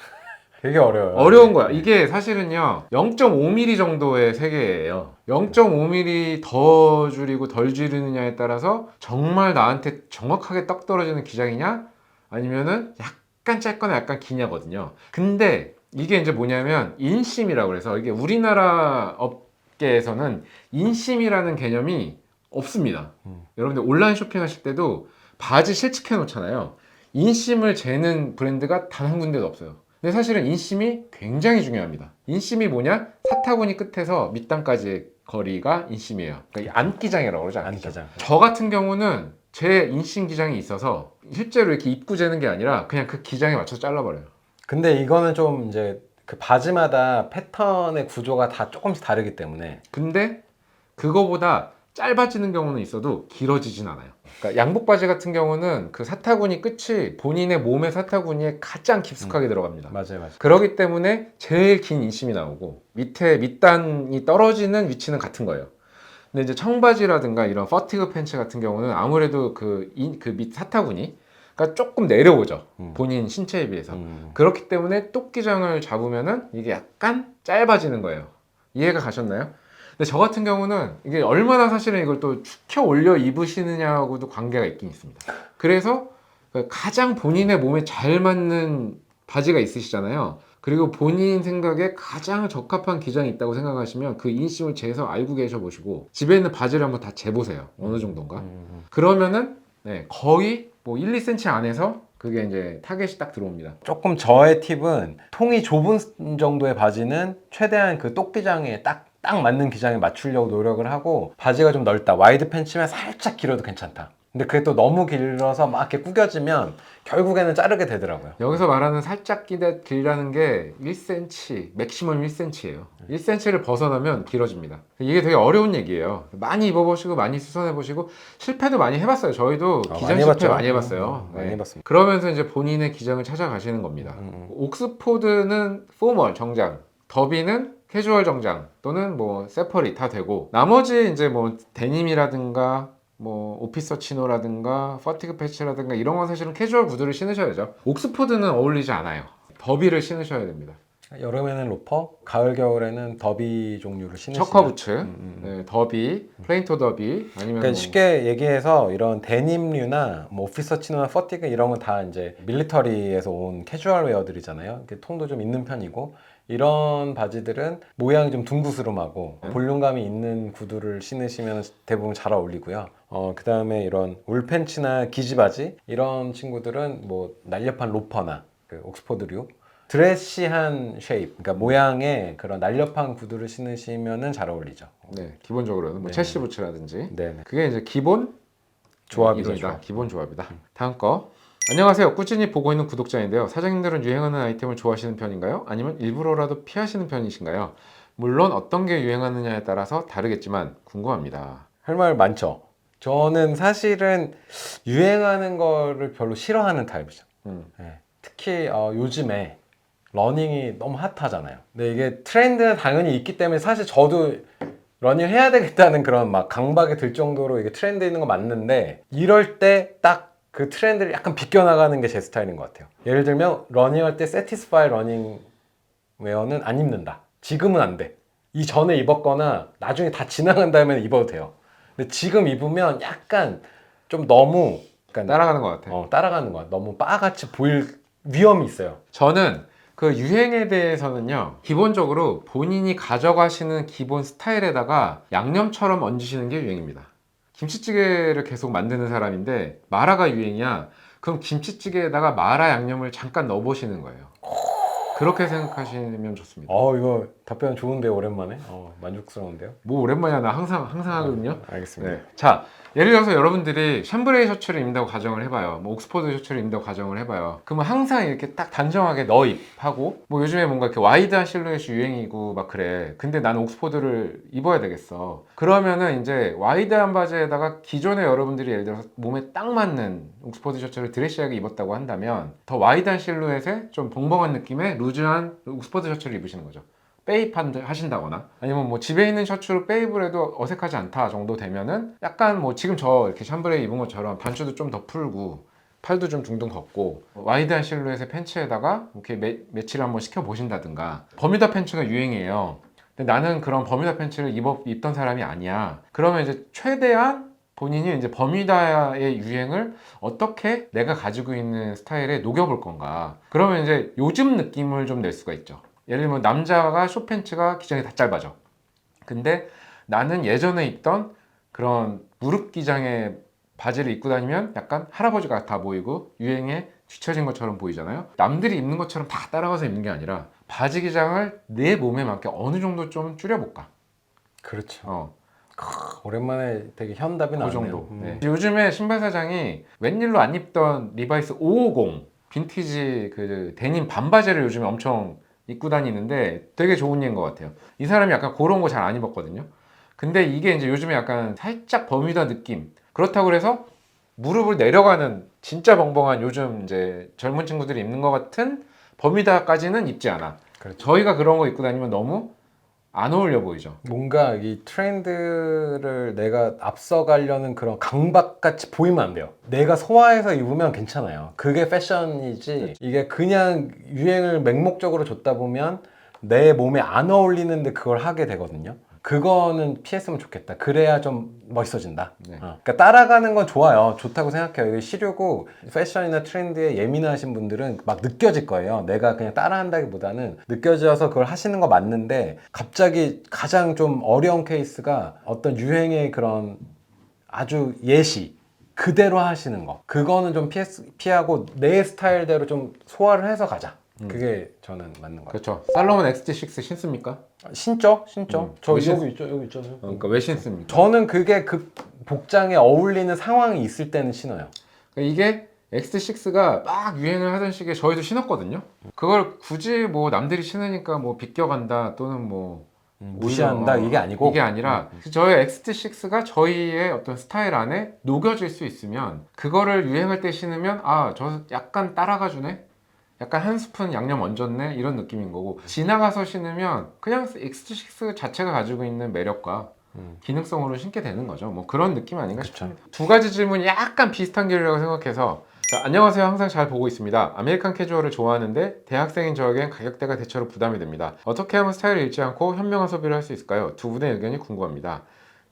되게 어려워요.
어려운 거야.
네.
이게 사실은요, 0.5mm 정도의 세계예요. 0.5mm 더 줄이고 덜 줄이느냐에 따라서 정말 나한테 정확하게 딱 떨어지는 기장이냐, 아니면은 약간 짧거나 약간 기냐거든요. 근데 이게 이제 뭐냐면 인심이라고 그래서, 이게 우리나라 업계에서는 인심이라는 개념이 없습니다. 여러분들 온라인 쇼핑하실 때도 바지 실측해 놓잖아요. 인심을 재는 브랜드가 단 한 군데도 없어요. 근데 사실은 인심이 굉장히 중요합니다. 인심이 뭐냐? 사타구니 끝에서 밑단까지의 거리가 인심이에요. 그러니까 안기장이라고 그러죠.
안기장.
저 같은 경우는 제 인심 기장이 있어서 실제로 이렇게 입구 재는 게 아니라 그냥 그 기장에 맞춰서 잘라버려요.
근데 이거는 좀 이제 그 바지마다 패턴의 구조가 다 조금씩 다르기 때문에
근데 그거보다 짧아지는 경우는 있어도 길어지진 않아요. 그러니까 양복 바지 같은 경우는 그 사타구니 끝이 본인의 몸의 사타구니에 가장 깊숙하게 들어갑니다.
맞아요, 맞아요.
그렇기 때문에 제일 긴 인심이 나오고 밑에 밑단이 떨어지는 위치는 같은 거예요. 근데 이제 청바지라든가 이런 퍼티그 팬츠 같은 경우는 아무래도 그 밑 사타구니가 조금 내려오죠. 본인 신체에 비해서. 그렇기 때문에 토끼장을 잡으면은 이게 약간 짧아지는 거예요. 이해가 가셨나요? 근데 저 같은 경우는 이게 얼마나 사실은 이걸 또 축혀 올려 입으시느냐하고도 관계가 있긴 있습니다. 그래서 가장 본인의 몸에 잘 맞는 바지가 있으시잖아요. 그리고 본인 생각에 가장 적합한 기장이 있다고 생각하시면 그 인심을 재서 알고 계셔 보시고 집에 있는 바지를 한번 다 재보세요. 어느 정도인가. 그러면은 네, 거의 뭐 1, 2cm 안에서 그게 이제 타겟이 딱 들어옵니다.
조금 저의 팁은 통이 좁은 정도의 바지는 최대한 그 똑기장에 딱 맞는 기장에 맞추려고 노력을 하고, 바지가 좀 넓다, 와이드 팬츠면 살짝 길어도 괜찮다. 근데 그게 또 너무 길어서 막 이렇게 구겨지면 결국에는 자르게 되더라고요.
여기서 말하는 살짝 길다는 게 1cm, 맥시멈 1cm예요. 1cm를 벗어나면 길어집니다. 이게 되게 어려운 얘기예요. 많이 입어보시고 많이 수선해보시고 실패도 많이 해봤어요. 저희도 기장
많이
실패
해봤죠.
많이 해봤어요.
많이 해봤습니다.
그러면서 이제 본인의 기장을 찾아가시는 겁니다. 옥스포드는 포멀 정장, 더비는 캐주얼 정장 또는 뭐 세퍼리 다 되고, 나머지 이제 뭐 데님이라든가 뭐 오피서 치노라든가 퍼티그 패치라든가 이런 건 사실은 캐주얼 구두를 신으셔야죠. 옥스포드는 어울리지 않아요. 더비를 신으셔야 됩니다.
여름에는 로퍼, 가을 겨울에는 더비 종류를 신으시면
척커 부츠, 네, 더비, 플레인토 더비, 아니면
그러니까
뭐
쉽게 얘기해서 이런 데님류나 뭐 오피서 치노나 퍼티그 이런 건 다 이제 밀리터리에서 온 캐주얼 웨어들이잖아요. 이렇게 통도 좀 있는 편이고, 이런 바지들은 모양이 좀 둥그스름하고 볼륨감이 있는 구두를 신으시면 대부분 잘 어울리고요. 그 다음에 이런 울팬츠나 기지바지 이런 친구들은 뭐 날렵한 로퍼나 그 옥스포드류 드레시한 쉐입, 그러니까 모양의 그런 날렵한 구두를 신으시면은 잘 어울리죠.
네, 기본적으로는 뭐
네.
첼시 부츠라든지
네.
그게 이제 기본
조합이죠,
이론이다.
조합.
기본 조합이다. 다음 거. 안녕하세요. 꾸준히 보고 있는 구독자인데요. 사장님들은 유행하는 아이템을 좋아하시는 편인가요? 아니면 일부러라도 피하시는 편이신가요? 물론 어떤 게 유행하느냐에 따라서 다르겠지만 궁금합니다.
할 말 많죠. 저는 사실은 유행하는 거를 별로 싫어하는 타입이죠. 네. 특히 요즘에 러닝이 너무 핫하잖아요. 근데 이게 트렌드는 당연히 있기 때문에 사실 저도 러닝 해야 되겠다는 그런 막 강박이 들 정도로 이게 트렌드 있는 거 맞는데, 이럴 때 딱 그 트렌드를 약간 비껴나가는 게 제 스타일인 것 같아요. 예를 들면 러닝할 때 세티스파이 러닝 웨어는 안 입는다. 지금은 안 돼. 이전에 입었거나 나중에 다 지나간 다음에 입어도 돼요. 근데 지금 입으면 약간 좀 너무
따라가는 것 같아요.
따라가는 거야. 너무 바같이 보일 위험이 있어요.
저는 그 유행에 대해서는요, 기본적으로 본인이 가져가시는 기본 스타일에다가 양념처럼 얹으시는 게 유행입니다. 김치찌개를 계속 만드는 사람인데 마라가 유행이야. 그럼 김치찌개에다가 마라 양념을 잠깐 넣어보시는 거예요. 그렇게 생각하시면 좋습니다.
이거 답변 좋은데요, 오랜만에. 만족스러운데요.
뭐 오랜만이야. 나 항상 하거든요.
알겠습니다.
네. 자, 예를 들어서 여러분들이 샴브레이 셔츠를 입는다고 가정을 해봐요. 뭐 옥스퍼드 셔츠를 입는다고 가정을 해봐요. 그러면 항상 이렇게 딱 단정하게 너입하고 뭐 요즘에 뭔가 이렇게 와이드한 실루엣이 유행이고 막 그래. 근데 나는 옥스퍼드를 입어야 되겠어. 그러면은 이제 와이드한 바지에다가 기존에 여러분들이 예를 들어서 몸에 딱 맞는 옥스퍼드 셔츠를 드레시하게 입었다고 한다면 더 와이드한 실루엣에 좀 벙벙한 느낌의 루즈한 옥스퍼드 셔츠를 입으시는 거죠. 빼입 하신다거나 아니면 뭐 집에 있는 셔츠로 빼입을 해도 어색하지 않다 정도 되면은 약간 뭐 지금 저 이렇게 샴브레이 입은 것처럼 단추도 좀 더 풀고 팔도 좀 둥둥 걷고 와이드한 실루엣의 팬츠에다가 이렇게 매치를 한번 시켜 보신다든가. 버뮤다 팬츠가 유행이에요. 근데 나는 그런 버뮤다 팬츠를 입던 사람이 아니야. 그러면 이제 최대한 본인이 이제 버뮤다의 유행을 어떻게 내가 가지고 있는 스타일에 녹여볼 건가. 그러면 이제 요즘 느낌을 좀 낼 수가 있죠. 예를 들면 남자가 숏팬츠가 기장이 다 짧아져. 근데 나는 예전에 입던 그런 무릎 기장의 바지를 입고 다니면 약간 할아버지 같아 보이고 유행에 뒤처진 것처럼 보이잖아요. 남들이 입는 것처럼 다 따라가서 입는 게 아니라 바지 기장을 내 몸에 맞게 어느 정도 좀 줄여볼까.
그렇죠. 오랜만에 되게 현답이
그
나왔네요.
정도. 네. 요즘에 신발 사장이 웬일로 안 입던 리바이스 550 빈티지 그 데님 반바지를 요즘에 엄청 입고 다니는데 되게 좋은 예인 것 같아요. 이 사람이 약간 그런 거 잘 안 입었거든요. 근데 이게 이제 요즘에 약간 살짝 버뮤다 느낌. 그렇다고 해서 무릎을 내려가는 진짜 벙벙한 요즘 이제 젊은 친구들이 입는 것 같은 버뮤다까지는 입지 않아.
그렇죠.
저희가 그런 거 입고 다니면 너무 안 어울려 보이죠.
뭔가 이 트렌드를 내가 앞서가려는 그런 강박같이 보이면 안 돼요. 내가 소화해서 입으면 괜찮아요. 그게 패션이지. 이게 그냥 유행을 맹목적으로 줬다 보면 내 몸에 안 어울리는데 그걸 하게 되거든요. 그거는 피했으면 좋겠다. 그래야 좀 멋있어진다.
네.
그러니까 따라가는 건 좋아요. 좋다고 생각해요. 이게 시류고 패션이나 트렌드에 예민하신 분들은 막 느껴질 거예요. 내가 그냥 따라한다기보다는 느껴져서 그걸 하시는 거 맞는데 갑자기 가장 좀 어려운 케이스가 어떤 유행의 그런 아주 예시 그대로 하시는 거. 그거는 좀 피하고 내 스타일대로 좀 소화를 해서 가자. 그게 저는 맞는 것 같아요.
그렇죠. 살로몬 XT6 신습니까?
신죠? 저
왜
여기 있죠, 여기 있잖아요.
그러니까 왜 신습니까?
저는 그게 그 복장에 어울리는 상황이 있을 때는 신어요.
그러니까 이게 X6가 막 유행을 하던 시기에 저희도 신었거든요. 그걸 굳이 뭐 남들이 신으니까 뭐 비껴간다 또는 뭐
무시한다
오히려,
이게 아니고
이게 아니라 저희 X6가 저희의 어떤 스타일 안에 녹여질 수 있으면 그거를 유행할 때 신으면 아, 저 약간 따라가 주네. 약간 한 스푼 양념 얹었네 이런 느낌인 거고 지나가서 신으면 그냥 X6 자체가 가지고 있는 매력과 기능성으로 신게 되는 거죠. 뭐 그런 느낌 아닌가
그쵸.
싶습니다. 두 가지 질문이 약간 비슷한 길이라고 생각해서 자, 안녕하세요. 항상 잘 보고 있습니다. 아메리칸 캐주얼을 좋아하는데 대학생인 저에겐 가격대가 대체로 부담이 됩니다. 어떻게 하면 스타일을 잃지 않고 현명한 소비를 할 수 있을까요? 두 분의 의견이 궁금합니다.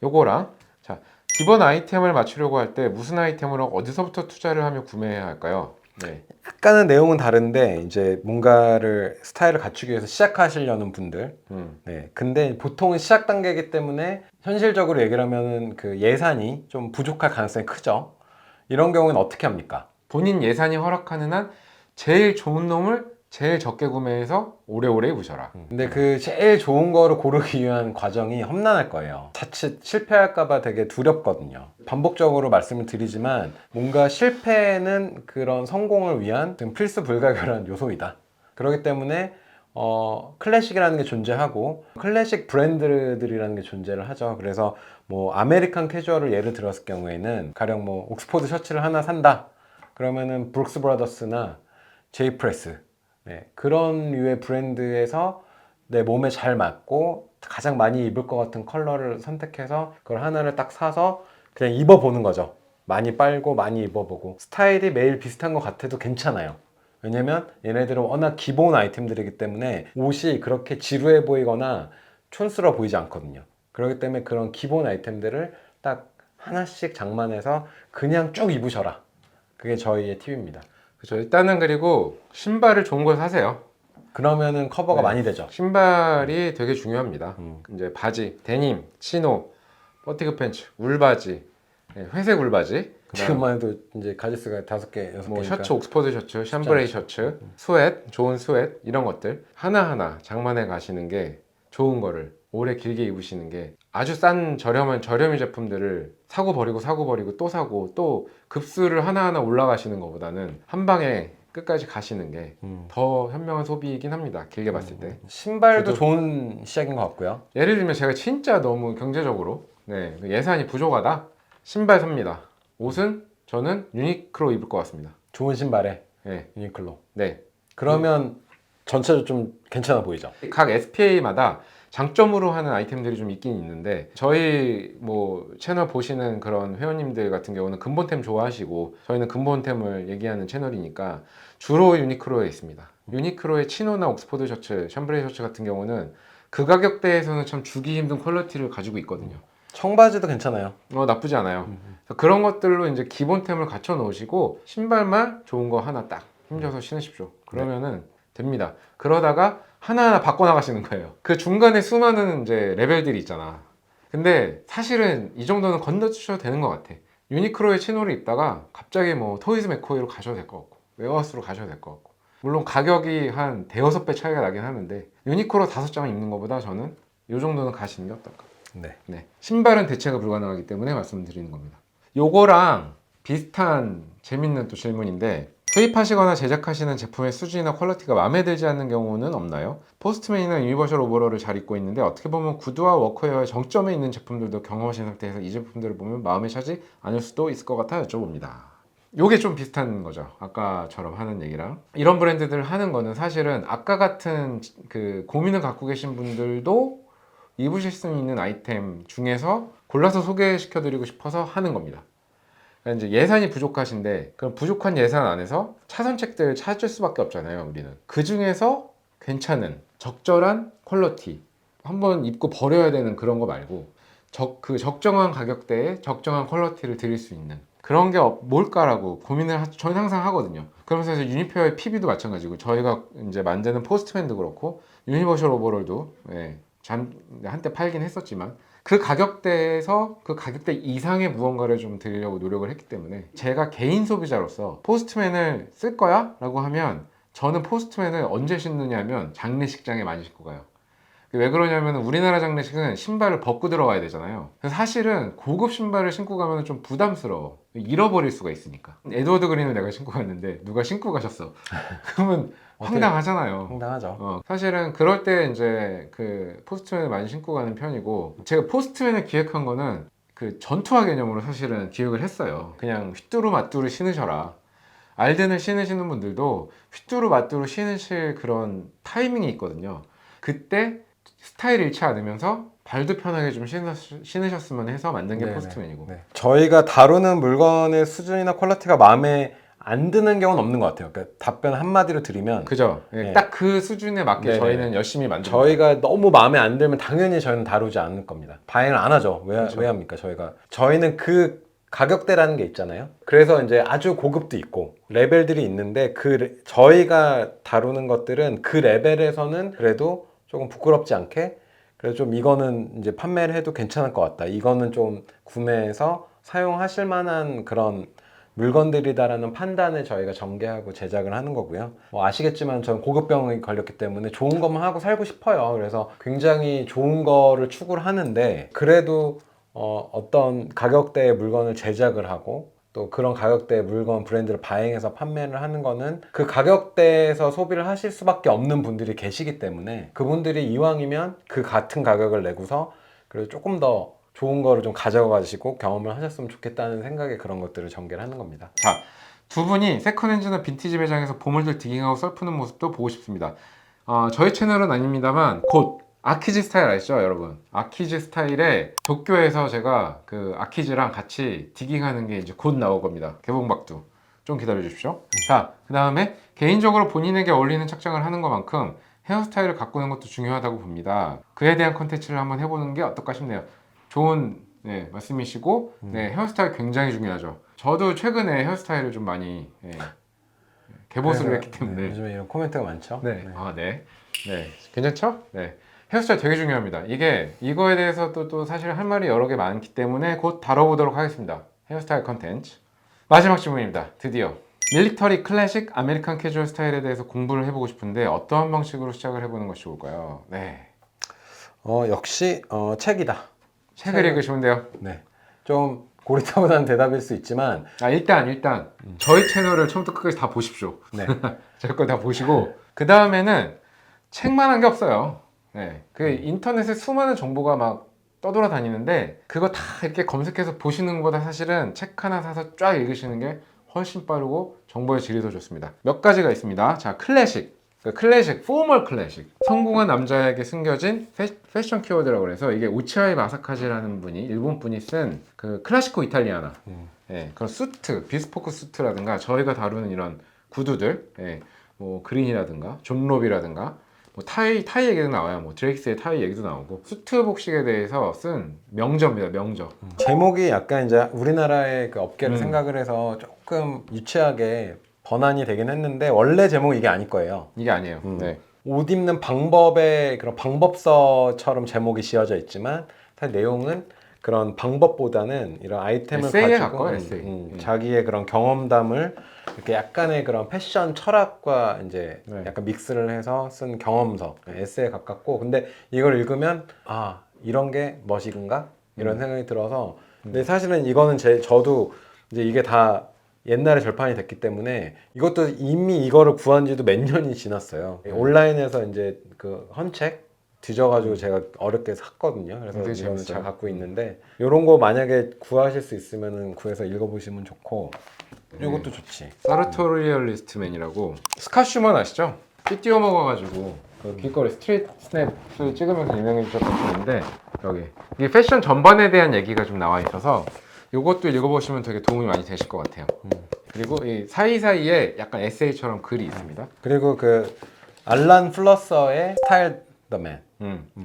요거랑 자, 기본 아이템을 맞추려고 할 때 무슨 아이템으로 어디서부터 투자를 하며 구매해야 할까요? 네.
약간은 내용은 다른데 이제 뭔가를 스타일을 갖추기 위해서 시작하시려는 분들 네. 근데 보통은 시작 단계이기 때문에 현실적으로 얘기를 하면은 그 예산이 좀 부족할 가능성이 크죠. 이런 경우는 어떻게 합니까?
본인 예산이 허락하는 한 제일 좋은 놈을 제일 적게 구매해서 오래오래 입으셔라.
근데 그 제일 좋은 거를 고르기 위한 과정이 험난할 거예요. 자칫 실패할까봐 되게 두렵거든요. 반복적으로 말씀을 드리지만 뭔가 실패는 그런 성공을 위한 필수 불가결한 요소이다. 그렇기 때문에 클래식이라는 게 존재하고 클래식 브랜드들이라는 게 존재를 하죠. 그래서 뭐 아메리칸 캐주얼을 예를 들었을 경우에는 가령 뭐 옥스포드 셔츠를 하나 산다. 그러면은 브룩스 브라더스나 제이프레스 네, 그런 류의 브랜드에서 내 몸에 잘 맞고 가장 많이 입을 것 같은 컬러를 선택해서 그걸 하나를 딱 사서 그냥 입어보는 거죠. 많이 빨고 많이 입어보고 스타일이 매일 비슷한 것 같아도 괜찮아요. 왜냐면 얘네들은 워낙 기본 아이템들이기 때문에 옷이 그렇게 지루해 보이거나 촌스러워 보이지 않거든요. 그렇기 때문에 그런 기본 아이템들을 딱 하나씩 장만해서 그냥 쭉 입으셔라. 그게 저희의 팁입니다.
그렇죠. 일단은 그리고 신발을 좋은 걸 사세요.
그러면은 커버가
네.
많이 되죠.
신발이 되게 중요합니다. 이제 바지, 데님, 치노, 버티그 팬츠, 울바지, 네, 회색 울바지. 그다음
지금만 해도 이제 가지수가 5개, 6개니까.
뭐 셔츠, 옥스퍼드 셔츠, 샴브레이 셔츠, 스웨트, 좋은 스웨트 이런 것들 하나하나 장만해 가시는 게 좋은 거를 오래 길게 입으시는 게 아주 싼 저렴한 저렴이 제품들을 사고 버리고 또 사고 또 급수를 하나하나 올라가시는 것보다는 한 방에 끝까지 가시는 게 더 현명한 소비이긴 합니다. 길게 봤을 때.
신발도
저도-
좋은 시작인 것 같고요.
예를 들면 제가 진짜 너무 경제적으로 예산이 부족하다. 신발 삽니다. 옷은 저는 유니크로 입을 것 같습니다.
좋은 신발에
네.
유니클로.
네.
그러면 전체적으로 좀 괜찮아 보이죠?
각 SPA마다 장점으로 하는 아이템들이 좀 있긴 있는데 저희 뭐 채널 보시는 그런 회원님들 같은 경우는 근본템 좋아하시고 저희는 근본템을 얘기하는 채널이니까 주로 유니크로에 있습니다. 유니크로의 치노나 옥스포드 셔츠, 샴브레이 셔츠 같은 경우는 그 가격대에서는 참 주기 힘든 퀄리티를 가지고 있거든요.
청바지도 괜찮아요.
나쁘지 않아요. 그래서 그런 것들로 이제 기본템을 갖춰 놓으시고 신발만 좋은 거 하나 딱 힘줘서 신으십시오. 그러면은 됩니다. 그러다가 하나하나 바꿔 나가시는 거예요. 그 중간에 수많은 이제 레벨들이 있잖아. 근데 사실은 이 정도는 건너주셔도 되는 것 같아. 유니크로의 치노를 입다가 갑자기 뭐 토이즈 맥코이로 가셔도 될 것 같고 웨어하우스로 가셔도 될 것 같고 물론 가격이 한 대여섯 배 차이가 나긴 하는데 유니크로 5장 입는 것보다 저는 이 정도는 가시는 게 어떨까.
네.
네. 신발은 대체가 불가능하기 때문에 말씀드리는 겁니다. 요거랑 비슷한 재밌는 또 질문인데 수입하시거나 제작하시는 제품의 수준이나 퀄리티가 마음에 들지 않는 경우는 없나요? 포스트맨이나 유니버셜 오버롤을 잘 입고 있는데 어떻게 보면 구두와 워크웨어의 정점에 있는 제품들도 경험하신 상태에서 이 제품들을 보면 마음에 차지 않을 수도 있을 것 같아 여쭤봅니다. 요게 좀 비슷한 거죠. 아까처럼 하는 얘기랑 이런 브랜드들 하는 거는 사실은 아까 같은 그 고민을 갖고 계신 분들도 입으실 수 있는 아이템 중에서 골라서 소개시켜 드리고 싶어서 하는 겁니다. 그러니까 이제 예산이 부족하신데 그럼 부족한 예산 안에서 차선책들을 찾을 수밖에 없잖아요. 우리는 그 중에서 괜찮은 적절한 퀄리티 한번 입고 버려야 되는 그런 거 말고 그 적정한 가격대에 적정한 퀄리티를 드릴 수 있는 그런 게 뭘까라고 고민을 저는 항상 하거든요. 그러면서 이제 유니페어의 PB도 마찬가지고 저희가 이제 만드는 포스트맨도 그렇고 유니버셜 오버롤도 한때 팔긴 했었지만 그 가격대에서 그 가격대 이상의 무언가를 좀 드리려고 노력을 했기 때문에 제가 개인 소비자로서 포스트맨을 쓸 거야? 라고 하면 저는 포스트맨을 언제 신느냐면 장례식장에 많이 신고 가요. 왜 그러냐면 우리나라 장례식은 신발을 벗고 들어가야 되잖아요. 그래서 사실은 고급 신발을 신고 가면 좀 부담스러워. 잃어버릴 수가 있으니까. 에드워드 그린을 내가 신고 갔는데 누가 신고 가셨어. 그러면 황당하잖아요.
황당하죠.
사실은 그럴 때 이제 그 포스트맨을 많이 신고 가는 편이고 제가 포스트맨을 기획한 거는 그 전투화 개념으로 사실은 기획을 했어요. 그냥 휘뚜루마뚜루 신으셔라. 알든을 신으시는 분들도 휘뚜루마뚜루 신으실 그런 타이밍이 있거든요. 그때 스타일 잃지 않으면서 발도 편하게 좀 신으셨으면 해서 만든 게
네네.
포스트맨이고.
네. 저희가 다루는 물건의 수준이나 퀄리티가 마음에 안 드는 경우는 없는 것 같아요. 그러니까 답변 한마디로 드리면
그죠?
네.
딱 그 수준에 맞게
네네.
저희는 열심히 만듭니다.
저희가 너무 마음에 안 들면 당연히 저희는 다루지 않을 겁니다. 바행을 안 하죠. 왜 합니까? 저희는 그 가격대라는 게 있잖아요. 그래서 이제 아주 고급도 있고 레벨들이 있는데 저희가 다루는 것들은 그 레벨에서는 그래도 조금 부끄럽지 않게 그래서 좀 이거는 이제 판매를 해도 괜찮을 것 같다. 이거는 좀 구매해서 사용하실 만한 그런 물건들이다라는 판단을 저희가 전개하고 제작을 하는 거고요. 뭐 아시겠지만 저는 고급병이 걸렸기 때문에 좋은 것만 하고 살고 싶어요. 그래서 굉장히 좋은 거를 추구를 하는데 그래도 어떤 가격대의 물건을 제작을 하고 또 그런 가격대의 물건 브랜드를 바행해서 판매를 하는 거는 그 가격대에서 소비를 하실 수밖에 없는 분들이 계시기 때문에 그분들이 이왕이면 그 같은 가격을 내고서 그래도 조금 더 좋은 거를 좀 가져가시고 경험을 하셨으면 좋겠다는 생각에 그런 것들을 전개를 하는 겁니다.
자, 두 분이 세컨핸즈나 빈티지 매장에서 보물들 디깅하고 썰푸는 모습도 보고 싶습니다. 저희 채널은 아닙니다만 곧 아키즈 스타일 아시죠 여러분? 아키즈 스타일에 도쿄에서 제가 그 아키즈랑 같이 디깅하는 게 이제 곧 나올 겁니다. 개봉박두 좀 기다려 주십시오. 자, 그 다음에 개인적으로 본인에게 어울리는 착장을 하는 것만큼 헤어스타일을 가꾸는 것도 중요하다고 봅니다. 그에 대한 컨텐츠를 한번 해보는 게 어떨까 싶네요. 좋은 말씀이시고 헤어스타일 굉장히 중요하죠. 저도 최근에 헤어스타일을 좀 많이 개보수를 했기 때문에
요즘에 이런 코멘트가 많죠.
네. 괜찮죠? 네. 헤어스타일 되게 중요합니다. 이거에 대해서 또 사실 할 말이 여러 개 많기 때문에 곧 다뤄보도록 하겠습니다. 헤어스타일 컨텐츠. 마지막 질문입니다. 드디어 밀리터리 클래식 아메리칸 캐주얼 스타일에 대해서 공부를 해보고 싶은데 어떠한 방식으로 시작을 해보는 것이 좋을까요? 네,
역시 책이다.
책을 읽으시면 돼요.
네. 좀 고리타분한 대답일 수 있지만
일단 저희 채널을 처음부터 끝까지 다 보십시오.
네.
제 거 다 보시고 그 다음에는 책만 한 게 없어요. 네, 그 인터넷에 수많은 정보가 막 떠돌아다니는데 그거 다 이렇게 검색해서 보시는 것보다 사실은 책 하나 사서 쫙 읽으시는 게 훨씬 빠르고 정보의 질이 더 좋습니다. 몇 가지가 있습니다. 자, 클래식. 그 클래식, 포멀 클래식. 성공한 남자에게 숨겨진 패션 키워드라고 해서 이게 우치하이 마사카지라는 분이 일본 분이 쓴 그 클래시코 이탈리아나. 예, 그런 수트, 비스포크 수트라든가 저희가 다루는 이런 구두들, 예, 뭐 그린이라든가 존롭이라든가 뭐 타이 얘기도 나와요. 뭐 드레이크스의 타이 얘기도 나오고 수트 복식에 대해서 쓴 명저입니다. 명저.
제목이 약간 이제 우리나라의 그 업계를 생각을 해서 조금 유치하게 번안이 되긴 했는데 원래 제목이 이게 아닐 거예요.
이게 아니에요. 네.
옷 입는 방법의 그런 방법서처럼 제목이 지어져 있지만 사실 내용은 그런 방법보다는 이런 아이템을
에세이에
가지고
가까워요, 에세이.
자기의 그런 경험담을 이렇게 약간의 그런 패션 철학과 이제
네.
약간 믹스를 해서 쓴 경험서, 에세이에 가깝고 근데 이걸 읽으면 아 이런 게 멋인가 이런 생각이 들어서 근데 사실은 이거는 저도 이제 이게 다 옛날에 절판이 됐기 때문에 이것도 이미 이거를 구한 지도 몇 년이 지났어요. 온라인에서 이제 그 헌책 뒤져가지고 제가 어렵게 샀거든요. 그래서
되게
이거는
재밌어요.
잘 갖고 있는데 이런 거 만약에 구하실 수 있으면 구해서 읽어보시면 좋고 이것도 좋지.
사르토리얼리스트맨이라고 스카슈먼 아시죠? 피 띄워 먹어가지고 그 길거리 스트리트 스냅을 찍으면서 유명해지셨던 분인데 여기 이게 패션 전반에 대한 얘기가 좀 나와 있어서 이것도 읽어보시면 되게 도움이 많이 되실 것 같아요. 그리고 이 사이사이에 약간 에세이처럼 글이 있습니다.
그리고 그 알란 플러서의 스타일 더맨.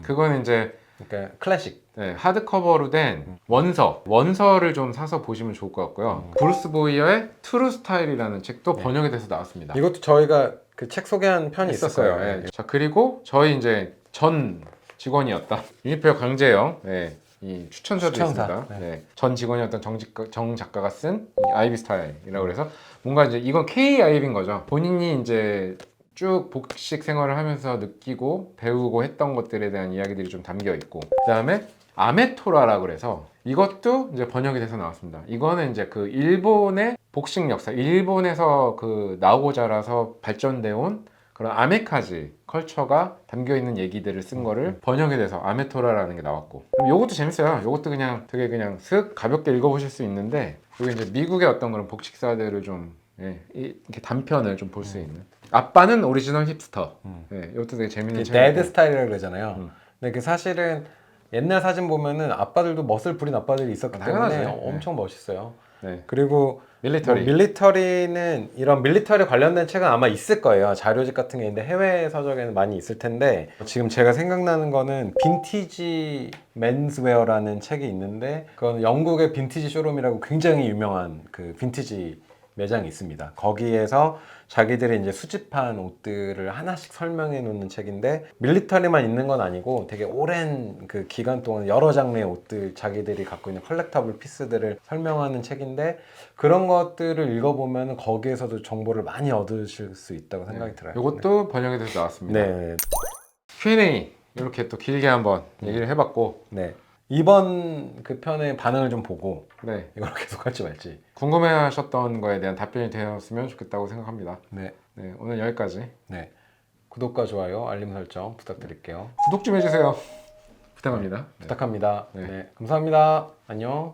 그거는 이제
그러니까 클래식.
네, 하드커버로 된 원서를 좀 사서 보시면 좋을 것 같고요. 브루스 보이어의 트루 스타일이라는 책도 번역이 돼서 나왔습니다.
이것도 저희가 그 책 소개한 편이
있었어요.
있었어요.
예. 자, 그리고 저희 이제 전 직원이었다 유니페어 강재영, 예, 이 추천서도
추천사.
있습니다. 예. 전 직원이었던 정 작가가 쓴 이 아이비 스타일이라고 그래서 뭔가 이제 이건 K 아이비인 거죠. 본인이 이제 쭉 복식 생활을 하면서 느끼고 배우고 했던 것들에 대한 이야기들이 좀 담겨 있고 그 다음에 아메토라라 그래서 이것도 이제 번역이 돼서 나왔습니다. 이거는 이제 그 일본의 복식 역사, 일본에서 그 나오고 자라서 발전되어 온 그런 아메카지 컬처가 담겨 있는 얘기들을 쓴 거를 번역이 돼서 아메토라라는 게 나왔고 요것도 재밌어요. 요것도 그냥 되게 그냥 슥 가볍게 읽어보실 수 있는데 이게 이제 미국의 어떤 그런 복식사들을 좀 이렇게 단편을 좀 볼 수 있는 아빠는 오리지널 힙스터. 이것도 되게 재밌는 책이고
데드 스타일이라고 그러잖아요. 근데 그 사실은 옛날 사진 보면은 아빠들도 멋을 부린 아빠들이 있었기
당연하지.
때문에 엄청 멋있어요.
네.
그리고
밀리터리.
뭐 밀리터리는 이런 밀리터리 관련된 책은 아마 있을 거예요. 자료집 같은 게 있는데 해외 서적에는 많이 있을 텐데 지금 제가 생각나는 거는 빈티지 맨스웨어라는 책이 있는데 그건 영국의 빈티지 쇼룸이라고 굉장히 유명한 그 빈티지 매장이 있습니다. 거기에서 자기들이 이제 수집한 옷들을 하나씩 설명해 놓는 책인데 밀리터리만 있는 건 아니고 되게 오랜 그 기간 동안 여러 장르의 옷들 자기들이 갖고 있는 컬렉터블 피스들을 설명하는 책인데 그런 것들을 읽어보면 거기에서도 정보를 많이 얻으실 수 있다고 생각이 들어요.
이것도 번역이 돼서 나왔습니다.
네.
Q&A 이렇게 또 길게 한번 얘기를 해봤고
네. 이번 그 편의 반응을 좀 보고
네,
이걸 계속 할지 말지.
궁금해하셨던 거에 대한 답변이 되었으면 좋겠다고 생각합니다.
네.
네, 오늘 여기까지.
네. 구독과 좋아요, 알림 설정 부탁드릴게요.
구독 좀 해주세요. 부탁합니다. 네.
부탁합니다.
네.
네. 감사합니다. 안녕.